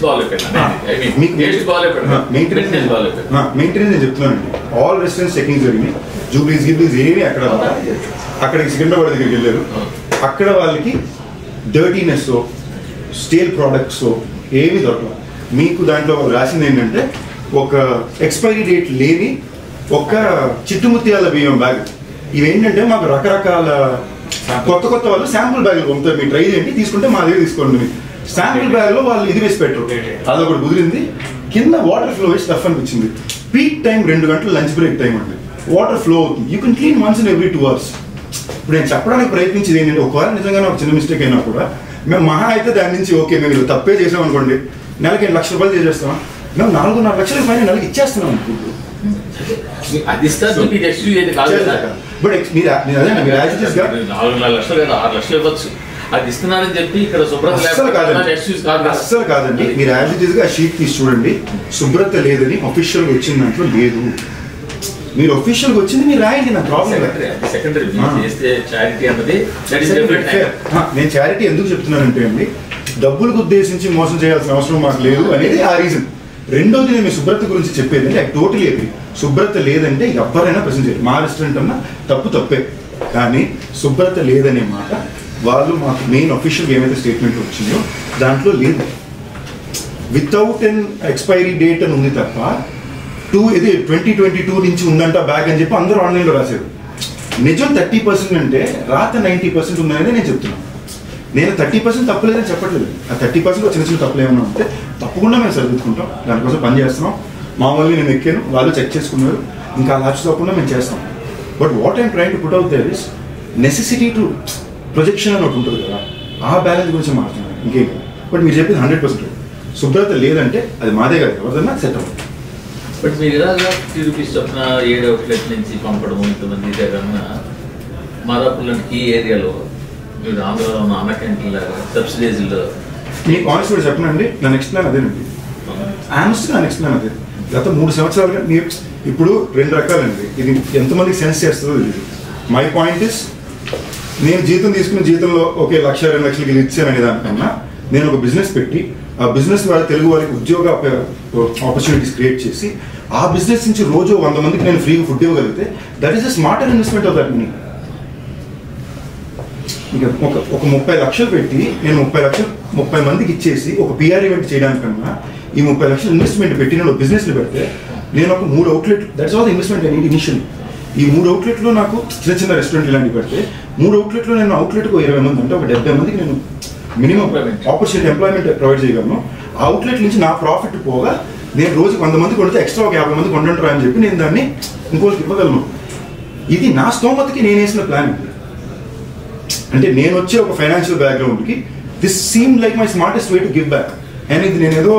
నేను చెప్తున్నానండి. ఆల్ రెస్టారెంట్స్ చెకింగ్ జరిగింది. జూబ్లీస్ ఏమి అక్కడికి సికింద్రాబాద్ దగ్గరికి వెళ్ళారు. అక్కడ వాళ్ళకి డర్టీనెస్, స్టేల్ ప్రోడక్ట్స్ ఏమి దొరకదు. మీకు దాంట్లో రాసింది ఏంటంటే ఒక ఎక్స్పైరీ డేట్ లేని ఒక చిట్టుముత్యాల బియ్యం బ్యాగ్. ఇవేంటంటే మాకు రకరకాల కొత్త వాళ్ళు శాంపుల్ బ్యాగులు పంపుతారు. మీరు ట్రై చేయండి, తీసుకుంటే మా దగ్గర తీసుకోండి. శాంపుల్ బ్యాగ్ లో వాళ్ళు ఇది వేసి పెట్టరు. అదొకటి కుదిరింది. కింద వాటర్ ఫ్లో వేసి టఫ్ అనిపించింది. పీక్ టైం 2 గంటలు లంచ్ బ్రేక్ టైం అండి. వాటర్ ఫ్లో అవుతుంది. You can clean once in every 2 hours. ఇప్పుడు నేను చెప్పడానికి ప్రయత్నించేది ఏంటంటే ఒకవేళ నిజంగా ఒక చిన్న మిస్టేక్ అయినా కూడా మేము మహా అయితే దాని నుంచి ఓకే మేము ఇది తప్పే చేసాం అనుకోండి, నెలకి 8 లక్షల రూపాయలు చేసేస్తాం. మేము 4.5 లక్షల పైన నెలకి ఇచ్చేస్తున్నాం. బట్ మీరు అదే మీరు యాజ్ ఇట్ ఈస్ గా 4.5 లక్షలు లేదా 6 లక్షలు ఇవ్వచ్చు. అది ఇస్తున్నారని చెప్పి ఇక్కడ శుభ్రత అస్సలు కాదండి. మీరు యాజ్ ఇట్ ఈస్ గా షీట్ తీసి చూడండి. శుభ్రత లేదని అఫీషియల్ గా వచ్చిన దాంట్లో లేదు. మీరు అఫీషియల్ గా వచ్చింది మీరు రాయండి, నా ప్రాబ్లం. నేను చారిటీ ఎందుకు చెప్తున్నానంటే అండి, డబ్బులకు ఉద్దేశించి మోసం చేయాల్సిన అవసరం మాకు లేదు అనేది ఆ రీజన్. రెండోది నేను మీ శుభ్రత గురించి చెప్పేది ఐ టోటలీ అగ్రీ. శుభ్రత లేదంటే ఎవరైనా ప్రశ్న చేయాలి. మా రెస్టారెంట్ అన్నా తప్పే. కానీ శుభ్రత లేదనే మాట వాళ్ళు మాకు మెయిన్ అఫీషియల్గా ఏమైతే స్టేట్మెంట్ వచ్చిందో దాంట్లో లేదు. వితౌట్ ఎన్ ఎక్స్పైరీ డేట్ అని ఉంది తప్ప 2022 నుంచి ఉందంట బ్యాగ్ అని చెప్పి అందరూ ఆన్లైన్లో రాశారు. నిజం 30% అంటే రాత 90% ఉందనేది నేను చెప్తున్నాను. నేను 30% తప్పలేదని చెప్పట్లేదు. ఆ 30% చిన్న చిన్న తప్పులు ఏమన్నా ఉంటే తప్పకుండా మేము సరిదిద్దుకుంటాం. దానికోసం పని చేస్తున్నాం. మామూలుగా నేను ఎక్కాను, వాళ్ళు చెక్ చేసుకున్నారు. ఇంకా అలా తప్పకుండా మేము చేస్తాం. But what I'm trying to put out there is necessity to projection అని ఒకటి ఉంటుంది కదా, ఆ బ్యాలెన్స్ గురించి మాట్లాడుతున్నాను, ఇంకేం కాదు. బట్ మీరు చెప్పింది 100% శుభ్రత లేదంటే అది మాదే కాదు, ఎవరిదన్నా సెట్ అవుతుంది. బట్ మీరు ఇలాగా 50 రూపీస్ చొప్పున 7 అవుట్లెట్ నుంచి పంపడము ఇంతమంది దగ్గర మాదాపుల్లాంటి ఈ ఏరియాలో మీరు ఆంధ్రలో ఉన్న అన్న క్యాంటీన్ లాగా సబ్సిడీస్లో మీకు ఆనెస్ట్ కూడా చెప్పనండి. నా నెక్స్ట్ ప్లాన్ అదేనండి. ఆనెస్ట్గా నా నెక్స్ట్ ప్లాన్ అదే. గత 3 సంవత్సరాలుగా మీరు ఇప్పుడు 2 రకాలండి. ఇది ఎంతమందికి సెన్స్ చేస్తుందో తెలియదు. మై పాయింట్ ఇస్ నేను జీతం తీసుకున్న జీతంలో ఒకే 1,00,000 2 లక్షలకి ఇచ్చాను అనే దానికన్నా నేను ఒక బిజినెస్ పెట్టి ఆ బిజినెస్ ద్వారా తెలుగు వారికి ఉద్యోగ ఆపర్చునిటీస్ క్రియేట్ చేసి ఆ బిజినెస్ నుంచి రోజు 100 మందికి నేను ఫ్రీగా ఫుడ్ ఇవ్వగలిగితే that is the smarter investment of that money. ఇక ఒక 30 లక్షలు పెట్టి నేను 30 మందికి ఇచ్చేసి ఒక పిఆర్ ఈవెంట్ చేయడానికన్నా ఈ 30 లక్షలు ఇన్వెస్ట్మెంట్ పెట్టి నేను బిజినెస్లో పెడితే నేను ఒక 3 outlet, that's all the investment అనేది ఇనిషియల్లీ. ఈ 3 అవుట్లెట్లో నాకు చిన్న చిన్న రెస్టారెంట్ ఇలాంటివి పెడితే 3 అవుట్లెట్లో నేను అవుట్లెట్కు 20 మంది అంటే ఒక 70 మందికి నేను మినిమం ఆపర్చునిటీ ఎంప్లాయ్మెంట్ ప్రొవైడ్ చేయగలను. ఆ అవుట్లెట్ నుంచి నా ప్రాఫిట్ పోగా నేను రోజుకి 100 మంది కొడితే ఎక్స్ట్రా ఒక 50 మంది కొంటుంటారా అని చెప్పి నేను దాన్ని ఇంకోటికి ఇవ్వగలను. ఇది నా స్తోమతకి నేను వేసిన ప్లాన్. అంటే నేను వచ్చే ఒక ఫైనాన్షియల్ బ్యాక్గ్రౌండ్కి this seem like my smartest way to give back. And ఇది నేను ఏదో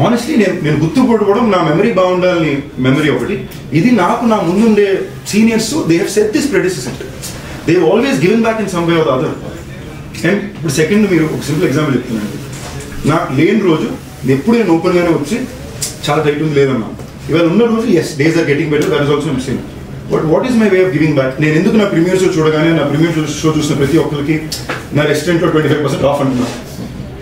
ఆనెస్ట్లీ నేను గుర్తుపట్టుకోవడం, నా మెమరీ బాగుండాలని మెమరీ ఒకటి. ఇది నాకు నా ముందుండే seniors they have set this predecessor, they have always given back in some way or other. And ఇప్పుడు సెకండ్ మీరు ఒక సింపుల్ ఎగ్జాంపుల్ చెప్తున్నాను. నాకు లేని రోజు ఎప్పుడు నేను ఓపెన్గానే వచ్చి చాలా టైట్ ఉంది లేదన్నా. ఇవాళ ఉన్న రోజు as days are getting better, that is also missing. But what is my way of giving back? నేను ఎందుకు నా ప్రీమియర్ షో చూడగానే నా ప్రీమియర్ షో చూసిన ప్రతి ఒక్కరికి నా రెస్టారెంట్లో 25% ఆఫ్ అంటున్నాను.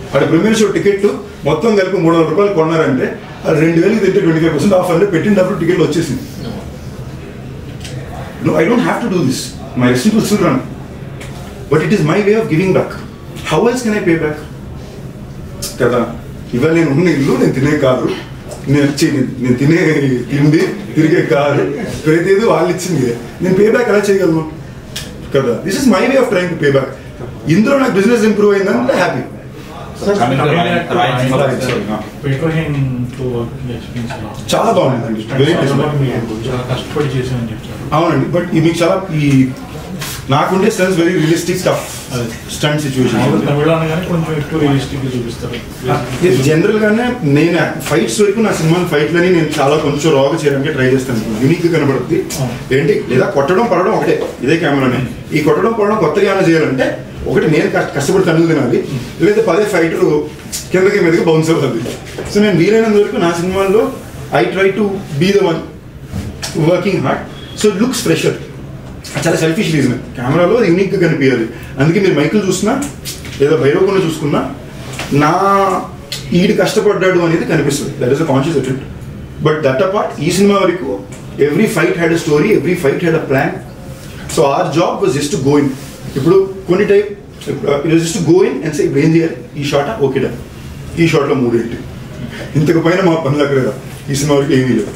అక్కడ ప్రీమియర్ షో టికెట్ మొత్తం కలిపి 300 రూపాయలు కొన్నారంటే అది 2,000 తింటే 25% ఆఫ్ అంటే పెట్టిన డబ్బులు టికెట్లు వచ్చేసింది. No, I don't have to do this. My restaurant will still run. But it is my way of giving back. How else can I pay back? కదా ఇవాళ నేను ఉన్న ఇల్లు నేను తినే కాదు, నేను తినే తిండి తిరిగే కాదు, ప్రతిదీ వాళ్ళు ఇచ్చింది. నేను పే బ్యాక్ ఎలా చేయగలను కదా? This is my way of trying to pay back. ఇందులో నాకు బిజినెస్ ఇంప్రూవ్ అయిందంటే హ్యాపీ. చాలా బాగుంది, కష్టపడి చేసామని చెప్తారు. అవునండి. బట్ మీకు చాలా ఈ నాకుండే stunts very realistic stuff stunt situation. కొంచెం ఎక్కువ రియలిస్టిక్ చూపిస్తారు. జనరల్ గానే నేను ఫైట్స్ వరకు నా సినిమా ఫైట్లని నేను చాలా కొంచెం రాగా చేయడానికి ట్రై చేస్తాను. యూనిక్ గా కనబడుతుంది ఏంటి, లేదా కొట్టడం పడడం ఒకటే, ఇదే కెమెరానే. ఈ కొట్టడం పడడం కొత్తగా ఏమైనా చేయాలంటే ఒకటి నేను కష్టపడి తన్నులు తినాలి, లేదా 10 ఫైటర్లు కిందకి మీదకి బౌన్స్ అవుతుంది. సో నేను వీలైనంత వరకు నా సినిమాల్లో I try to be the one working hard, so it looks fresher. చాలా సెల్ఫిష్ రీజన్, కెమెరాలో అది యూనిక్గా కనిపించాలి. అందుకే మీరు మైకిల్ చూసినా లేదా భైరవకుండా చూసుకున్నా నా ఈడు కష్టపడ్డాడు అనేది కనిపిస్తుంది. That is a conscious attempt. But that apart ఈ సినిమా వరకు every fight had a story, every fight had a plan. So our job was just to go in. ఇప్పుడు కొన్ని type it was just to go in and say ఇప్పుడు ఏం చేయాలి, ఈ షాటా ఓకే డా, ఈ షాట్లో 3 ఏంటి, ఇంతకు పైన మా పనులు అక్కడ ఈ సినిమా వరకు ఏమీ లేదు.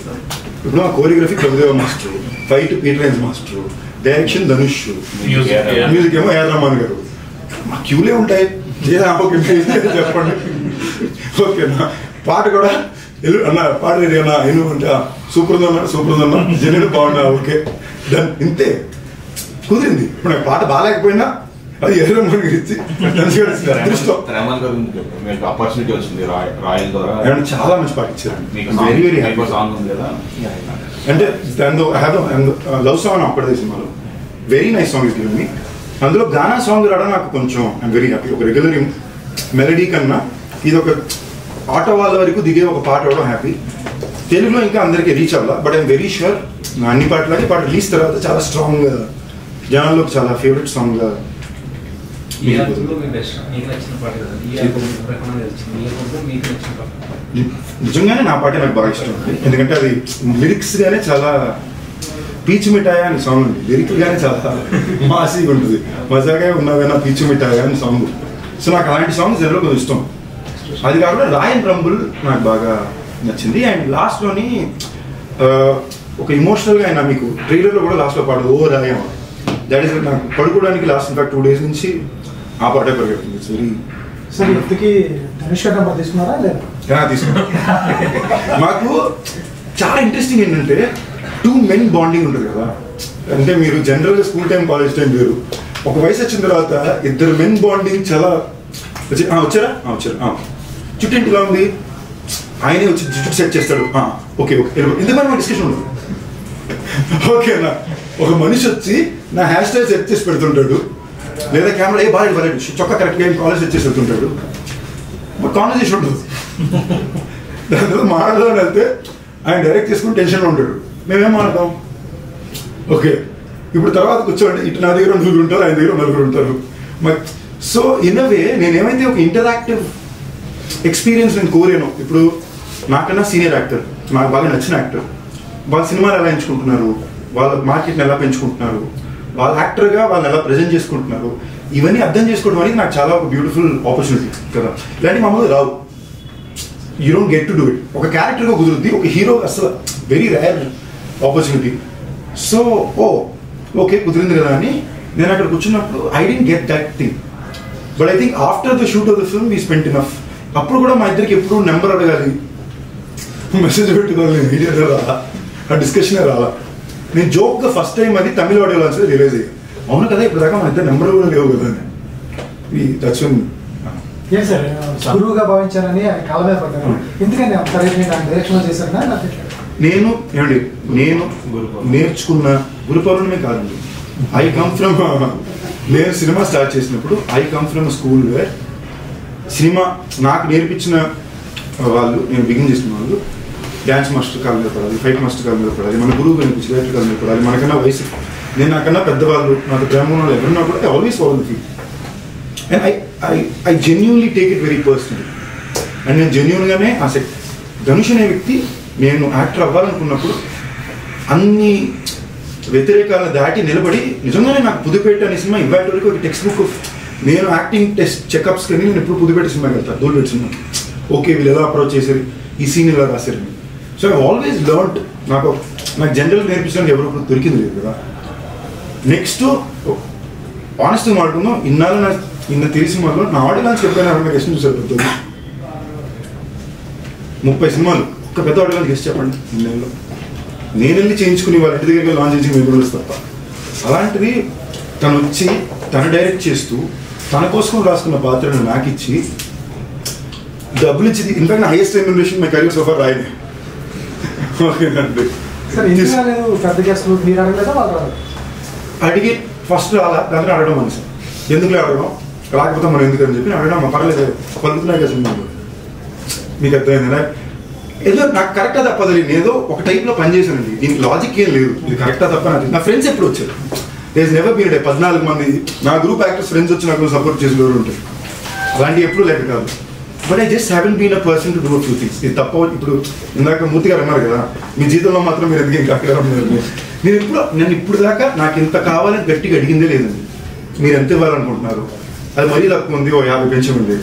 ఇప్పుడు మా choreography Prabhudeva master, fight Peter Rains master, direction Dhanush, music ఏమో ఏఆర్ రహమాన్ గారు. మా క్యూలే ఉంటాయి, చెప్పండి ఓకేనా. పాట కూడా అన్న పాట అన్నా ఎను అంటే సూపర్ ఉందన్నా, సూపర్ ఉందన్నా, జనులు బాగున్నా, ఓకే డన్, ఇంతే కుదిరింది. ఇప్పుడు నాకు పాట బాగాలేకపోయినా అది ఏ రహమాన్ గారు ఇచ్చి అదృష్టం. ఆపర్చునిటీ వచ్చింది రాయల్ ద్వారా, చాలా మంచి పాట ఇచ్చారు. వెరీ వెరీ హ్యాపీ సాంగ్ ఉంది కదా. అంటే దాంతో లవ్ సాంగ్ అప్పటిదే సినిమాలో very nice song is given me. అందులో గానా సాంగ్ రావడం నాకు కొంచెం ఐఎమ్ వెరీ హ్యాపీ. ఒక రెగ్యులర్ మెలడీ కన్నా ఇది ఒక ఆటో వాళ్ళ వరకు దిగే ఒక పాట అవడం హ్యాపీ. తెలుగులో ఇంకా అందరికీ రీచ్ అవ్వాలా, బట్ ఐఎమ్ వెరీ షూర్ అన్ని పాటలకి పాట రిలీజ్ తర్వాత చాలా స్ట్రాంగ్ జనాల్లోకి చాలా ఫేవరెట్ సాంగ్. నిజంగానే నా పాటే నాకు బాగా ఇష్టం ఉంది, ఎందుకంటే అది లిరిక్స్ గానే చాలా పీచు మిఠాయి అని సాంగ్ ఉంది. లిరిక్ గానే చాలా మాసీగా ఉంటుంది, మజాగా ఉన్నదైనా పీచు మిఠాయి అని సాంగ్. సో నాకు అలాంటి సాంగ్స్ జనరల్ కొంచెం ఇష్టం. అది కాకుండా రాయన్ రంబుల్ నాకు బాగా నచ్చింది. అండ్ లాస్ట్లోని ఒక ఇమోషనల్గా అయినా మీకు ట్రైలర్లో కూడా లాస్ట్లో పాడదు ఓ రాయన్, దట్ ఈస్ నాకు పడుకోవడానికి లాస్ట్ ఇన్ఫాక్ట్ 2 days నుంచి ఆ పాటే పరిగెడుతుంది. ఇట్స్ వెరీ సార్ ఇంతకీ ధనుష్ గారు నెంబర్ తీసుకున్నారా లేదా? తీసుకున్నా. మాకు చాలా ఇంట్రెస్టింగ్ ఏంటంటే 2 men బాండింగ్ ఉంటుంది కదా. అంటే మీరు జనరల్గా స్కూల్ టైం కాలేజ్ టైం వేరు, ఒక వయసు వచ్చిన తర్వాత 2 men బాండింగ్ చాలా వచ్చారా చుట్టూ ఇంటి ఇలా ఉంది, ఆయనే వచ్చి జుట్టు సెట్ చేస్తాడు, ఓకే ఓకే ఎందుకని మా డిస్కషన్ ఉండదు. ఓకేనా, ఒక మనిషి వచ్చి నా హెయిర్ స్టైల్ సెట్ చేసి పెడుతుంటాడు, లేదా కెమెరా బాగా చొక్కా కరెక్ట్గా కాలేజ్ సెట్ చేసి పెడుతుంటాడు, బట్ కాన్వర్సేషన్ ఉండదు. దాని తర్వాత మాట్లాడదామని వెళ్తే ఆయన డైరెక్ట్ చేసుకుని టెన్షన్లో ఉంటాడు, మేమేం మాట్లాడతాం. ఓకే ఇప్పుడు తర్వాత కూర్చోండి, ఇటు నా దగ్గర 2 ఉంటారు, ఆయన దగ్గర 4 ఉంటారు. సో ఇన్ అ వే నేనేమైతే ఒక ఇంటరాక్టివ్ ఎక్స్పీరియన్స్ నేను కోరాను. ఇప్పుడు నాకన్నా సీనియర్ యాక్టర్, నాకు బాగా నచ్చిన యాక్టర్, వాళ్ళ సినిమాలు ఎలా ఎంచుకుంటున్నారు, వాళ్ళ మార్కెట్ని ఎలా పెంచుకుంటున్నారు, వాళ్ళ యాక్టర్గా వాళ్ళని ఎలా ప్రజెంట్ చేసుకుంటున్నారు, ఇవన్నీ అర్థం చేసుకోవడం అనేది నాకు చాలా ఒక బ్యూటిఫుల్ ఆపర్చునిటీ కదా. ఇలాంటి మామూలు రావు, you don't get to do it. ఒక క్యారెక్టర్గా కుదురుద్ది, ఒక హీరో అసలు very rare opportunity. So okay కుదిరింది కదా అని నేను అక్కడ కూర్చున్నప్పుడు I didn't get that thing. But I think after the shoot of the film we spent enough. అప్పుడు కూడా మా ఇద్దరికి ఎప్పుడు నెంబర్ అడగాలి, మెసేజ్ పెట్టుకోవాలి, మీడియా రాలా, ఆ డిస్కషనే రాలా. నేను జోక్గా ఫస్ట్ టైం అది తమిళ ఆడియోలో అని రియలైజ్ అయ్యాను, అవును కదా ఇప్పుడు దాకా మన ఇద్దరు నెంబర్ కూడా లేవు కదా అని. దట్స్ ఏం సార్ గురువుగా భావించారని ఆయన కాళ్ళ మీద పడ్డాను. ఎందుకని డైరెక్షన్ చేశారన్నా? నేను నేర్చుకున్న గురు పౌర్ణమే కాదండి. ఐ కమ్ ఫ్రమ్, నేను సినిమా స్టార్ట్ చేసినప్పుడు I come from school where cinema నాకు నేర్పించిన వాళ్ళు, నేను బిగిన్ చేసిన వాళ్ళు డ్యాన్స్ మాస్టర్ కాళ్ళ మీద పడాలి, ఫైట్ మాస్టర్ కాళ్ళ మీద పడాలి, మన గురువు నేర్పించి డైరెక్టర్ కాళ్ళ మీద పడాలి, మనకన్నా వయసు నేను నాకన్నా పెద్దవాళ్ళు, నాకు ప్రేమ వాళ్ళు ఎవరున్నా కూడా I always follow the feel. And I genuinely take it very personal. And నేను జెన్యూన్గానే ఆసక్తి. ధనుష్ అనే వ్యక్తి నేను యాక్టర్ అవ్వాలనుకున్నప్పుడు అన్ని వ్యతిరేకాలను దాటి నిలబడి నిజంగానే నాకు పుదుపేట అనే సినిమా ఇవాటి వరకు ఒక టెక్స్ట్ బుక్ ఆఫ్ నేను యాక్టింగ్ టెస్ట్ చెకప్స్ కానీ నేను ఎప్పుడు పుదుపేట సినిమాకి వెళ్తాను, దోల్పేట సినిమాకి. ఓకే వీళ్ళు ఎలా అప్రోచ్ చేశారు, ఈ సీన్ ఇలా రాశారు. So I always learned. నాకు జనరల్ నేర్పించడానికి ఎవరు దొరికింది లేదు కదా. నెక్స్ట్ ఆనెస్ట్గా మాట్లాడుకుందాం, ఇన్న తెలిసిన సినిమాలో నా ఆడియో లాంచ్ ఎప్పుడైనా ఎవరైనా గెస్ట్ చూసారు? 30 సినిమాలు ఒక్క పెద్ద ఆడియో లాంచ్ గెస్ట్ చెప్పండి. ఇన్నేళ్ళు నేను వెళ్ళి చేయించుకుని వాళ్ళ ఇంటి దగ్గరికి లాంచ్ చేసి మేము కూడా తప్ప. అలాంటిది తను వచ్చి తను డైరెక్ట్ చేస్తూ తన కోసం రాసుకున్న పాత్రను నాకు ఇచ్చి డబ్బులు ఇచ్చి, in fact highest remuneration my career so for Raayan. ఓకేనండి అడిగి ఫస్ట్ రాలా, దాంట్లో అడగడం మనసు ఎందుకు అడగడం, రాకపోతే మనం ఎందుకని చెప్పి అడగడం పర్లేదు, పలుకుతున్నాయి కదా సినిమా మీకు అర్థమైందా. ఏదో నాకు కరెక్టా తప్పదు, నేను ఏదో ఒక టైప్లో పనిచేశానండి, దీనికి లాజిక్ ఏం లేదు, ఇది కరెక్టా తప్ప. నా ఫ్రెండ్స్ ఎప్పుడు వచ్చారు, దేర్ నెవర్ బీన్ 14 మంది నా గ్రూప్ యాక్టర్స్ ఫ్రెండ్స్ వచ్చి నాకు సపోర్ట్ చేసిన ఎవరు ఉంటారు, అలాంటివి ఎప్పుడు లేక కాదు. But I just haven't been a person to do few things. ఇది తప్ప. ఇప్పుడు ఇందాక మూర్తి గారు అన్నారు కదా, మీ జీవితంలో మాత్రం మీరు ఎందుకు ఇంకా అక్కడ నేను ఇప్పుడు దాకా నాకు ఇంత కావాలని గట్టిగా అడిగిందే లేదండి. మీరు ఎంత ఇవ్వాలనుకుంటున్నారు, అది మరీ తక్కువ ఉంది, ఓ 50 పెంచమండి.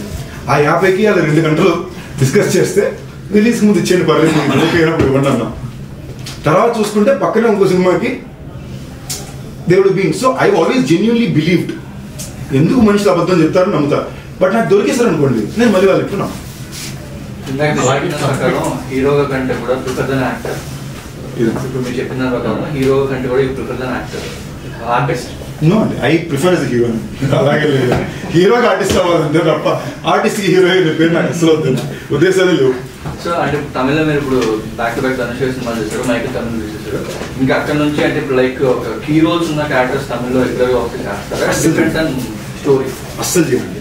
ఆ 50కి అది 2 గంటలు డిస్కస్ చేస్తే రిలీజ్ ముందు ఇచ్చేయండి పర్లేదు, ఓకే అయినప్పుడు ఇవ్వండి అన్నాం. తర్వాత చూసుకుంటే పక్కనే ఇంకో సినిమాకి దేవుడు being. So I always genuinely believed. ఎందుకు మనుషులు అబద్ధం చెప్తారని నమ్ముతారు. బట్ నాకు దొరికేసారు అనుకోండి, నేను మళ్ళీ వాళ్ళు చెప్తున్నాను. హీరోగా కంటే కూడా ప్రిఫర్ దెన్ యాక్టర్. ఇప్పుడు మీరు చెప్పిన ప్రకారం హీరోగా కంటే కూడా prefer than actor, artist. No అండి, ఐ ప్రిఫర్ ఎస్ హీరో. అలాగే లేదు, హీరోగా ఆర్టిస్ట్ అవ్వాలంటే తప్ప ఆర్టిస్ట్కి హీరో పేరు నాకు అసలు వద్దు, ఉద్దేశాలే లేవు. సో అంటే తమిళ మీరు ఇప్పుడు బ్యాక్ టు బ్యాక్ ధనుష్ సినిమాలు చేశారు, మైకి తమిళ చేశారు, ఇంకా అక్కడ నుంచి అంటే ఇప్పుడు లైక్ ఒక కీ రోల్స్ ఉన్న క్యారెక్టర్స్ తమిళ్లో ఎక్కువగా ఒకటి చేస్తారా? డిఫరెంట్ అండ్ స్టోరీ అస్సలు చేయండి,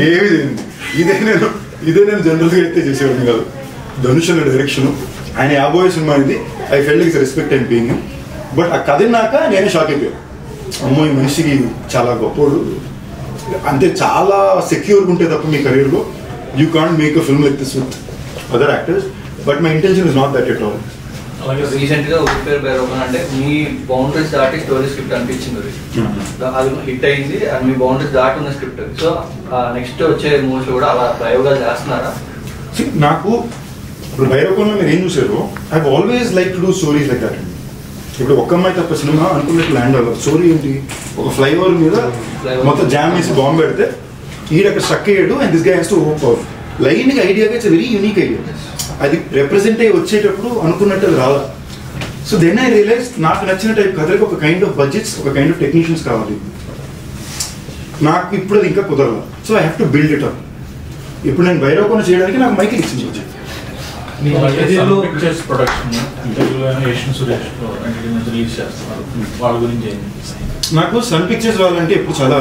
ఏమి చేయండి. ఇదే నేను జనరల్గా అయితే చేసేవాడిని కాదు. ధనుష్ అనే డైరెక్షన్, ఆయన 50 సినిమా ఇది. I felt like respect and being. But ఆ కథ నాక నేనే షాక్ అయిపోయాను. అమ్మో ఈ మనిషికి చాలా గొప్పోడు, అంటే చాలా సెక్యూర్గా ఉంటే తప్ప మీ కెరీర్లో you can't make a film like this with other actors. But my intention is not that at all. అలాగే రీసెంట్గా ఊపిరి బైరోగన్ అంటే మీ బౌండరీస్ దాటి స్టోరీ స్క్రిప్ట్ అనిపించింది, అది హిట్ అయింది, అండ్ మీ బౌండరీస్ దాటి ఉన్న స్క్రిప్ట్. సో నెక్స్ట్ వచ్చే మూవీస్ కూడా అలా ప్రయోగాలు చేస్తున్నారా? నాకు ఇప్పుడు బైరోగన్లో మీరు ఏం చూసారు, I always like to do stories like that. ఇప్పుడు ఒక్క అమ్మాయి తప్ప సినిమా అనుకున్నట్టు ల్యాండ్ అవ్వదు. స్టోరీ ఏంటి, ఒక ఫ్లైఓవర్ మీద మొత్తం జామ్ వేసి బాంబు పెడితే ఈడక్కడ స్ట్రక్ అయ్యాడు and this guy has to hope out. లైన్గా ఐడియాగా ఇట్స్ వెరీ యూనిక్ ఐడియా. అది రిప్రజెంట్ అయ్యి వచ్చేటప్పుడు అనుకున్నట్టు అది రావాలి. సో దెన్ ఐ రియలైజ్ నాకు నచ్చిన టైప్ కథలకు ఒక కైండ్ ఆఫ్ బడ్జెట్స్, ఒక కైండ్ ఆఫ్ టెక్నీషియన్స్ కావాలి. నాకు ఇప్పుడు అది ఇంకా కుదరదు. So I have to build it up. ఇప్పుడు నేను బైరోకోన చేయడానికి నాకు మైకిల్ ఇచ్చింది. నాకు సన్ పిక్చర్స్ వాళ్ళంటే ఇప్పుడు చాలా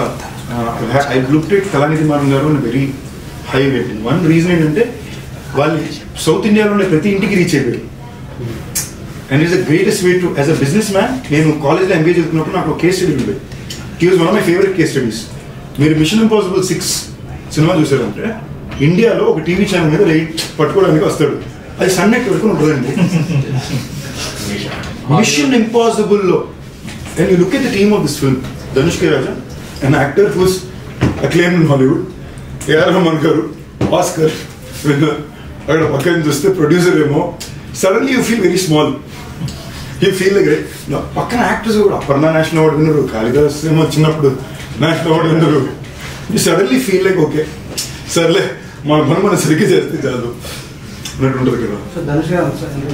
I looked at Kalanithi Maran గారు very high rating. One reason ఏంటంటే వాళ్ళు సౌత్ ఇండియాలోనే ప్రతి ఇంటికి రీచ్ అయిపోయారు. And is the greatest way to as a business man. నేను కాలేజ్లో ఎంబీఏ చదువుకున్నప్పుడు నాకు కేస్ స్టడీ ఉంది. He was one of my favourite case studies. మీరు మిషన్ ఇంపాసిబుల్ 6 సినిమా చూసారంటే ఇండియాలో ఒక టీవీ ఛానల్ మీద రైట్ పట్టుకోవడానికి వస్తాడు. అది సన్ నెట్వర్క్ ఉంటుందండి. మిషన్ ఇంపాసిబుల్లో and you look at the team of this film, Dhanush K Raja, an actor who's acclaimed in Hollywood, A.R. Rahman garu, Oscar winner. అక్కడ పక్కన చూస్తే ప్రొడ్యూసర్ ఏమో suddenly you feel very small. You feel like పక్కన యాక్టర్స్ కూడా అపర్ణ నేషనల్ అవార్డు విన్నారు, కాళిదాస్ ఏమో చిన్నప్పుడు నేషనల్ అవార్డు విన్నారు. You suddenly feel like okay సర్లే మన పని మనం సరిగ్గా చేస్తే చాలు అన్నట్టు ఉంటుంది కదా. సో ధనుష్ గారు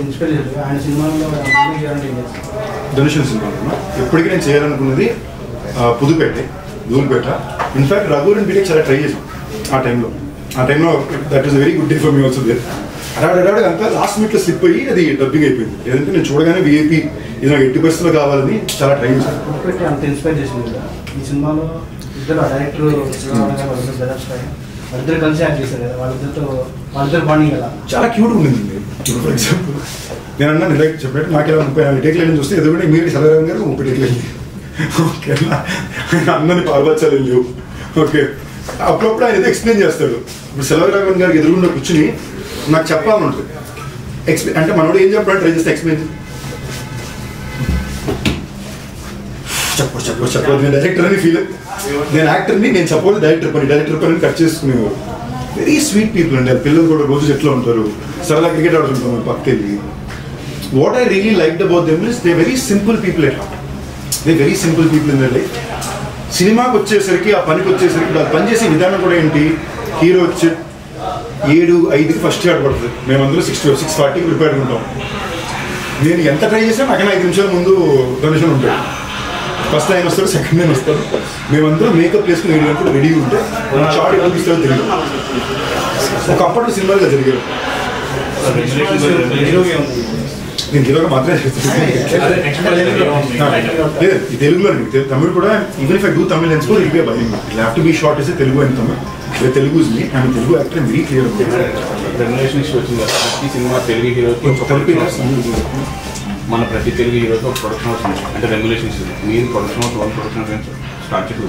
ఇన్స్పైర్ చేశారు ఆయన సినిమాలో. ధనుష్ సినిమాలో ఎప్పటికీ నేను చేయాలనుకున్నది పుదుపేట, ధూల్పేట. ఇన్ఫాక్ట్ రఘువరన్ బీటెక్ చాలా ట్రై చేసాం ఆ టైంలో. That is very good day for me also there. అడాడు అంతా లాస్ట్ మినిట్లో స్లిప్ అయ్యి అది డబ్బింగ్ అయిపోయింది. ఏదంటే నేను చూడగానే విఐపి ఇది నాకు 80% కావాలని చాలా ట్రై చేశాను. పుదుపేట అంత ఇన్స్పైర్ చేసింది కదా ఈ సినిమాలో. ఇద్దరు డైరెక్టర్ వాళ్ళిద్దరు కలిసి యాక్ట్ చేశారు కదా, వాళ్ళిద్దరు బాండింగ్ కదా చాలా క్యూట్ ఉండింది. ఇప్పుడు ఫర్ ఎగ్జాంపుల్ నేను అన్నా డైరెక్ట్ చెప్పాను నాకు ఇలా 34 టేక్లైన్ చూస్తే ఎదుగునే మీరు సలరాం గారు 30 టేక్లైన్. ఓకే అందరినీ పాల్పచ్చాలి లేవు. ఓకే అప్పుడప్పుడు ఆయన ఏదో ఎక్స్ప్లెయిన్ చేస్తాడు. ఇప్పుడు సెలవరాఘవన్ గారికి ఎదురుగుండా కూర్చుని నాకు చెప్పాలనుంటుంది. ఎక్స్ప్లెయిన్ అంటే మనోడు ఏం చెప్పాలని ట్రై చేస్తే ఎక్స్ప్లెయిన్ చెప్పదు. నేను డైరెక్టర్ అని ఫీల్, నేను యాక్టర్ని, నేను చెప్పదు డైరెక్టర్ పని కట్ చేసుకునేవారు. వెరీ స్వీట్ పీపుల్ అండి. పిల్లలు కూడా రోజు ఎట్లా ఉంటారు, సరదా క్రికెట్ ఆడుతుంటాం పక్కకెళ్ళి. What I really liked about them is they very simple people at heart. They very simple people in their life. సినిమాకి వచ్చేసరికి ఆ పనికి వచ్చేసరికి వాళ్ళు పనిచేసే విధానం కూడా ఏంటి, హీరో వచ్చి 7:05కి ఫస్ట్ షాట్ పడుతుంది, మేమందరూ 6:40కి ప్రిపేర్ ఉంటాం. నేను ఎంత ట్రై చేసినా నాకు 5 నిమిషాల ముందు డొనేషన్ ఉంటాయి. ఫస్ట్ ఆయన వస్తారు, సెకండ్ ఆయన వస్తారు, మేమందరం మేకప్ వేసుకుని 7 గంటలు రెడీ ఉంటే షార్ట్ ఎప్పుడు ఇస్తారో తెలియదు. ఒకప్పటి సినిమాలుగా జరిగారు. నేను హీరోగా మాత్రమే లేదు ఈ తెలుగులో. తమిళ్ కూడా even if I do Tamil and score it be bilingual. It have to be short is Telugu and Tamil. Telugu is me and Telugu actor very clear. Relationship వచ్చింది కదా ప్రతి సినిమా తెలుగు హీరోకి మన ప్రతి తెలుగు హీరోకి ఒక ప్రొడక్షన్ హౌస్ ఉంది. అంటే రెగ్యులేషన్స్ మీరు production house 1 production house start చేసి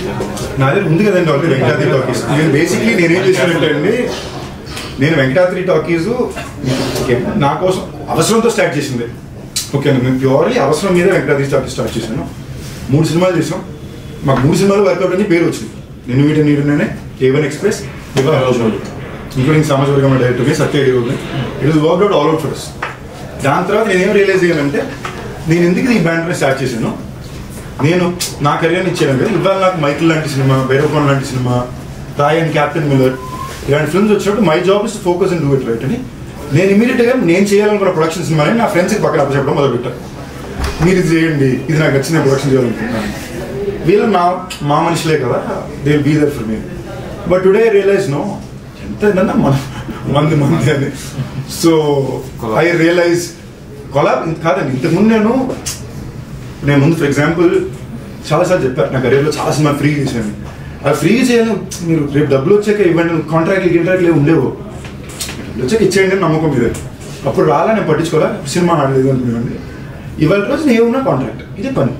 నా దగ్గర ఉంది కదండి ఆల్రెడీ వెంకటాద్రి టాకీస్. నేను బేసిక్లీ నేనేం చేశానంటే అండి, నేను వెంకటాద్రి టాకీస్ నా కోసం అవసరంతో స్టార్ట్ చేసింది. ఓకే నేను ప్యూర్లీ అవసరం మీద వెంకటాద్రి టాకీస్ స్టార్ట్ చేశాను. 3 సినిమాలు చేసాం. మాకు 3 సినిమాలు వర్కౌట్ అని పేరు వచ్చింది. నేను వీటి నీరునే A1 ఎక్స్ప్రెస్, ఇంక్లూడింగ్ సమాజవర్గం డైరెక్టర్ సత్య హీరోని. It was work out all out for us. దాని తర్వాత నేనేం రియలైజ్ అయ్యానంటే నేను ఎందుకు ఈ బ్యాండ్ని స్టార్ట్ చేశాను, నేను నా కెరియర్ని ఇచ్చాను కదా. ఇవాళ నాకు మైకిల్ లాంటి సినిమా, భైరవకోన్ లాంటి సినిమా, రాయన్, క్యాప్టెన్ మిల్లర్ ఇలాంటి ఫిల్మ్స్ వచ్చినప్పుడు my job is focus and do it right అని నేను ఇమీడియట్గా నేను చేయాలనుకున్న ప్రొడక్షన్ సినిమాని నా ఫ్రెండ్స్కి పక్కన చెప్పడం మొదలుపెట్టాను. మీరు ఇది చేయండి, ఇది నాకు వచ్చిన ప్రొడక్షన్ చేయాలనుకుంటున్నాను. వీళ్ళు మా మనుషులే కదా, they will be there for me. But today I realise no ఎంత ఏంటన్నా మంది అని. సో ఐ రియలైజ్ కొలాబ్ కాదండి. ఇంతకుముందు నేను ముందు ఫర్ ఎగ్జాంపుల్ చాలాసార్లు చెప్పారు నా కెరీర్లో చాలా సినిమా ఫ్రీ చేశాను. అది ఫ్రీ చేయాలి, మీరు రేపు డబ్బులు వచ్చాక ఇవ్వండి, కాంట్రాక్ట్లు ఉండేవో, డబ్బులు వచ్చాక ఇచ్చేయండి అని నమ్మకం మీద. అప్పుడు రాలా నేను పట్టించుకోవాలా, సినిమా ఆడలేదు అనుకున్నాండి. ఇవాళ రోజు నేనున్నా కాంట్రాక్ట్, ఇదే పని,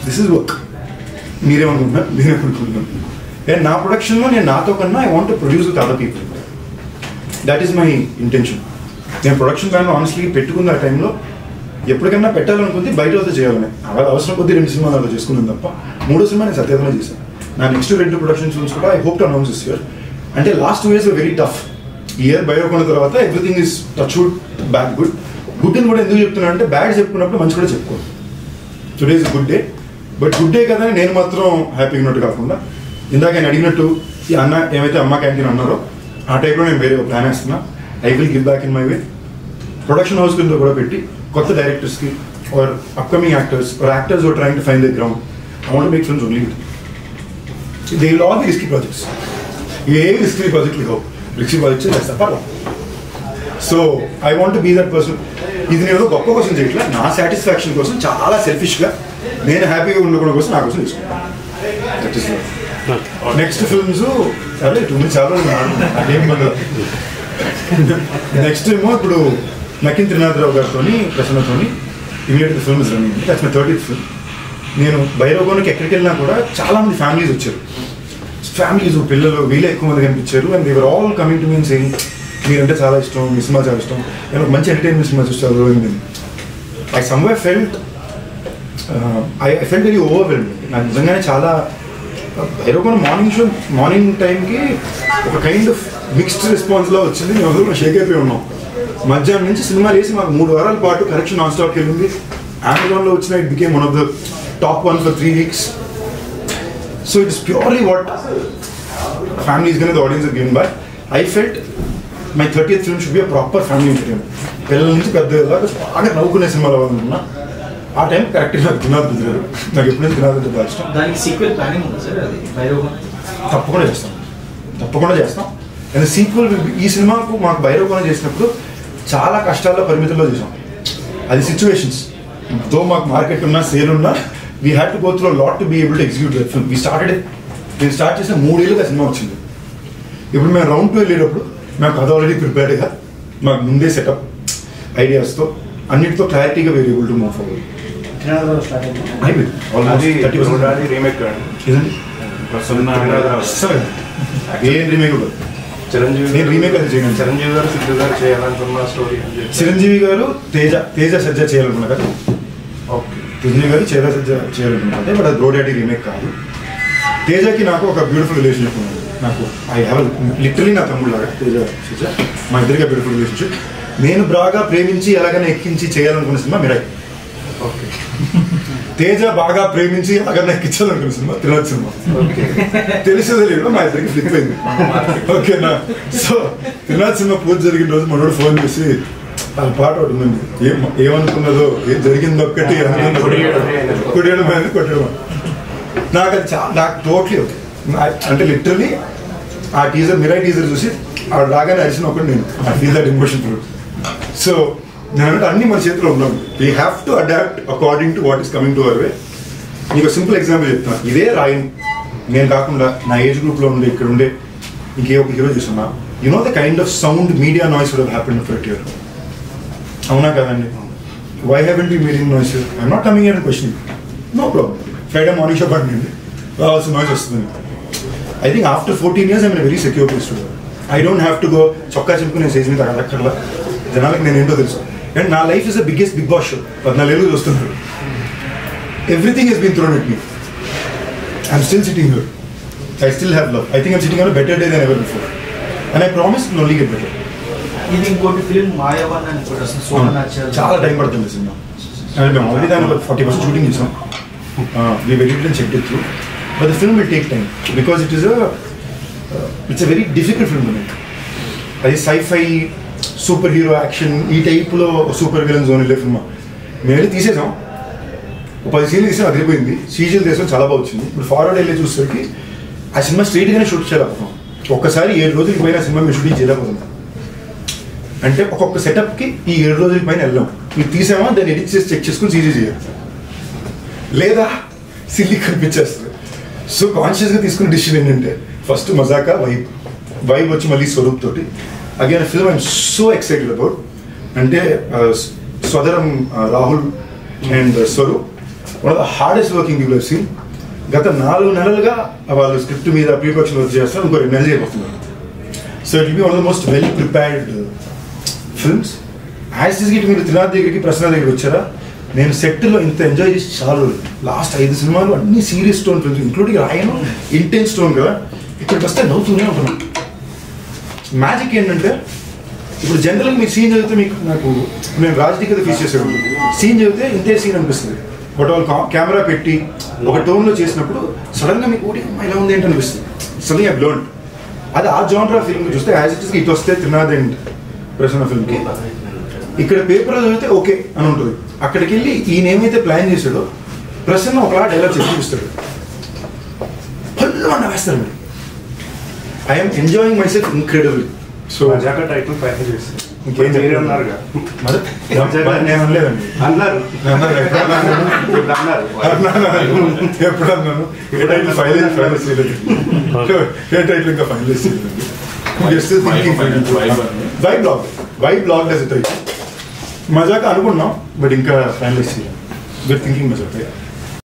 దిస్ ఇస్ వర్క్. నేనేమనుకుంటున్నాను అండ్ నా ప్రొడక్షన్లో నేను నాతో కన్నా I want to produce with other people. That is my intention. నేను ప్రొడక్షన్ ప్లాన్ ఆనెస్ట్లీ పెట్టుకున్న ఆ టైంలో ఎప్పటికన్నా పెట్టాలనుకుంది బయట వద్ద చేయాలని. అలా అవసరం కొద్దీ 2 సినిమాలు అలా చేసుకున్నాను తప్ప 3వ సినిమా నేను సత్యతనే చేశాను. నా నెక్స్ట్ 2 ప్రొడక్షన్ ఫిల్మ్స్ కూడా I hope to announce this year. అంటే last 2 years very tough. Year బయోకొన్న తర్వాత everything is touch wood bad good. Good అని కూడా ఎందుకు చెప్తున్నాను అంటే బ్యాడ్ చెప్పుకున్నప్పుడు మంచి కూడా చెప్పుకోవాలి. Today is good day, but good day కదా నేను మాత్రం హ్యాపీగా ఉన్నట్టు కాకుండా ఇందాక ఆయన అడిగినట్టు ఈ అన్న ఏమైతే అమ్మ క్యాంటీన్ అన్నారో ఆ టైప్లో నేను వేరే ప్లాన్ వేస్తున్నా. I will give back in my way. Production house కింద కూడా పెట్టి కొత్త డైరెక్టర్స్కి or upcoming actors or actors or trying to find the ground. I want to make films only with. They will all be risky projects. ఇవేవి రిస్కీ ప్రాజెక్టులు కావు, రిస్కీ ప్రాజెక్ట్స్ చేస్తా పర్లేదు. So I want to be that person. ఇది నేను గొప్ప కోసం చేయట్లా, నా సాటిస్ఫాక్షన్ కోసం చాలా సెల్ఫిష్గా నేను హ్యాపీగా ఉండడం కోసం నా కోసం తీసుకున్నాను. దట్ ఈస్ నెక్స్ట్ ఫిల్మ్స్ అదే 2 minutes చాలా ఏం పడదు. నెక్స్ట్ ఏమో ఇప్పుడు నకిన్ త్రినాథరావు గారితో ప్రసన్నతో immediate film is running. That's my 30th film. నేను భైరవకోనకి ఎక్కడికి వెళ్ళినా కూడా చాలామంది ఫ్యామిలీస్ వచ్చారు. ఫ్యామిలీస్ పిల్లలు వీళ్ళే ఎక్కువ మంది కనిపించారు. And they were all coming to mean saying మీరంటే చాలా ఇష్టం, మీ సినిమా చాలా ఇష్టం, నేను ఒక మంచి ఎంటర్టైన్మెంట్ సినిమా చూస్తారు. I someway felt I felt very overwhelmed. నాకు నిజంగానే చాలా భైరవకోన మార్నింగ్ టైంకి ఒక కైండ్ ఆఫ్ మిక్స్డ్ రెస్పాన్స్లో వచ్చింది. మేము అందరూ షేక్ అయిపోయి ఉన్నాం. మధ్యాహ్నం నుంచి సినిమా వేసి మాకు 3 వారాల పాటు కరెక్షన్ నాన్ స్టాప్కి వెళ్ళింది. అమెజాన్లో వచ్చిన it became one of the top 1 for 3 weeks. So it is purely what family is going to the audience are given by. I felt my 30th film should be a proper family entertainment. పిల్లల నుంచి పెద్దగా బాగా నవ్వుకునే సినిమాలు అవ్వాలనుకున్నా. ఆ టైం కరెక్ట్గా నాకు తినాలి కుదిరారు. నాకు ఎప్పుడైనా తినాలంటే బాగా ఇష్టం. దానికి సీక్వెల్ ప్లానింగ్ ఉంది సార్? అది భైరవకోన తప్పకుండా చేస్తాం. అండ్ సీక్వెల్ ఈ సినిమాకు మాకు భైరవకోన చేసినప్పుడు చాలా కష్టాల్లో పరిమితుల్లో చేసాం. అది సిచ్యువేషన్స్. దో మాకు మార్కెట్ ఉన్నా సేల్ ఉన్నా we had to go through lot to be able to execute that film. నేను స్టార్ట్ చేసిన 3 ఏళ్ళుగా సినిమా వచ్చింది. ఇప్పుడు మేము రౌండ్ 2 వెళ్ళేటప్పుడు మేము కథ ఆల్రెడీ ప్రిపేర్డ్గా మాకు ముందే సెటప్ ఐడియాస్తో అన్నిటితో క్లారిటీగా we're able to move forward. అయిపోయింది ఆల్మోస్ట్ 30% రీమేక్ ఇదండి. ఏం రీమేక్ కూడా నేను రీమేక్ అది చేయను. చిరంజీవి గారు సిద్ధు గారు చేయాలనుకున్న స్టోరీ. చిరంజీవి గారు తేజ సజ్జ చేయాలనుకున్నా కదా. ఓకే. చిరంజీవి గారు సజ్జ చేయాలనుకున్నా. బట్ అది బ్రో డాడీ రీమేక్ కాదు. తేజకి నాకు ఒక బ్యూటిఫుల్ రిలేషన్షిప్ ఉంది. నాకు ఐ హ్యావ్ లిటరలీ నా తమ్ముడు లాగా తేజ సజ్జ, మా ఇద్దరిగా బ్యూటిఫుల్ రిలేషన్షిప్. నేను బాగా ప్రేమించి ఎలాగైనా ఎక్కించి చేయాలనుకున్న సినిమా మిరాయి. ఓకే. తేజ బాగా ప్రేమించి ఎలాగైనా ఎక్కించాలనుకున్న సినిమా తిరుపతి సినిమా. తెలిసేది లేదు, మా ఇద్దరికి ఫ్లిప్ అయింది. ఓకేనా. సో తిరుపతి సినిమా పూజ జరిగిన రోజు మనోడు ఫోన్ చేసి ఆ పాట ఒకటి ఉందండి, ఏమనుకున్నదో ఏం జరిగింది ఒక్కటి కొట్టేయడం నాకు అది నాకు టోటలీ ఓకే. అంటే లిటరలీ ఆ మిరాయి టీజర్ చూసి ఆ రాగానే అరిసిన ఒకటి నేను I feel that emotion through. So నేను అన్ని మన చేతిలో ఉన్నాం. We have to adapt according to what is coming to our way. మీకు సింపుల్ ఎగ్జాంపుల్ చెప్తాను. ఇదే రాయన్ నేను కాకుండా నా ఏజ్ గ్రూప్లో ఉండే ఇక్కడ ఉండే ఇంకే ఒక హీరో చూస్తున్నా, you know the kind of sound media noise would have happened for year. అవునా కదండి? Why haven't you making noise? I'm not coming here and questioning. No problem. Friday morning show పడింది రావాల్సిన నాయిస్ వస్తుంది. I think after 14 years I'm very secure place to. I don't have to go చొక్కా చెప్పుకునే స్టేజ్ మీద అక్కర్లా. జనాలకు నేను ఏంటో తెలుసు. అండ్ నా life is the biggest Bigg Boss show. 14 ఏళ్ళు చూస్తున్నారు. Everything has been thrown at me. I'm still sitting here. I still have love. I think I'm sitting on better day than ever before. And I promise it will only get better. ఇది ఇంకోటి ఫిల్మ్ మాయావన్ అని కూడా చాలా టైం పడుతుంది సినిమా. అండ్ మేము ఆల్రెడీ దాని 40% షూటింగ్ చేసాం. We waited and checked it through. But the film will take time because it's a very difficult film to make. అది సైఫై సూపర్ హీరో యాక్షన్ ఈ టైప్లో సూపర్ విలన్ జోన్ వెళ్ళే సినిమా. మేము వెళ్ళి తీసేసాం. 10 సీన్లు తీసాం, అదిరిపోయింది. సీజీలు తీసాం, చాలా బాగా వచ్చింది. ఇప్పుడు ఫార్వర్డ్ వెళ్ళి చూసేసరికి ఆ సినిమా స్ట్రైట్గానే షూట్ చేయలేకపోతున్నాం. ఒక్కసారి 7 రోజులకి పోయిన సినిమా మేము షూటింగ్ చేయలేకపోతున్నాం. అంటే ఒక్కొక్క సెటప్కి ఈ 7 రోజుల పైన వెళ్ళాం. మీరు తీసామా దాన్ని ఎడిట్ చేసి చెక్ చేసుకుని సీజీ చేయాలి, లేదా సిల్లీ కనిపించేస్తుంది. సో కాన్షియస్గా తీసుకున్న డిసిషన్ ఏంటంటే ఫస్ట్ మజాకా వైబ్ వచ్చి మళ్ళీ స్వరూప్ తోటి again film I'm so excited about. అంటే స్వదరం Rahul and Swaroop one of the hardest working people I've seen. గత 4 నెలలుగా వాళ్ళు స్క్రిప్ట్ మీద ప్రీప్రొడక్షన్ వర్క్ చేస్తారు. ఇంకో 2 నెలలు చేయబోతున్నారు. So it will be one of the most well prepared films. As Git మీరు త్రినాథ్ దగ్గరికి ప్రశ్న దగ్గరికి వచ్చారా? నేను సెట్లో ఇంత ఎంజాయ్ చేసి చాలా లాస్ట్ 5 సినిమాలు అన్ని serious tone films including Raayan intense tone కదా. ఇక్కడికి వస్తే నవ్వుతూనే ఉంటున్నాను. మ్యాజిక్ ఏంటంటే ఇప్పుడు జనరల్గా మీరు సీన్ చదివితే మీకు నాకు నేను రాజకీయ కదా ఫీస్ చేసేవాడు. సీన్ చదివితే ఇంతే సీన్ అనిపిస్తుంది. బట్ వాళ్ళు కెమెరా పెట్టి ఒక టోన్లో చేసినప్పుడు సడన్గా మీకు ఒకటి ఇలా ఉంది ఏంటి అనిపిస్తుంది. సడన్గా ఐ లెర్న్డ్. అది ఆ జానర్ ఫిల్మ్ చూస్తే యాజ్ ఇట్ ఇస్ ఇటు వస్తే త్రినాథ్ అండ్ ప్రసన్న ఫిల్మ్కి ఇక్కడ పేపర్లో చదివితే ఓకే అని ఉంటుంది. అక్కడికి వెళ్ళి ఈయన ఏమైతే ప్లాన్ చేశాడో ప్రసన్న ఒకలా డైలాగ్ చెప్పి చూపిస్తాడు. ఫుల్ వేస్తారు మీరు. I'm enjoying my self incredible. So title package చేస్తాను. ఇంకేం అన్నారు నేను అనలేదండి. ఎప్పుడు అన్నాను? ఏ టైటిల్ ఫైనలైజ్ చేయలేదు. ఏ టైటిల్ ఇంకా ఫైనలైజ్ చేయలేదు. Why blog does it. మజాక్ అనుకున్నాం బట్ ఇంకా ఫైనలైజ్ చేయాలి. వీఆర్ థింకింగ్ మజాక్.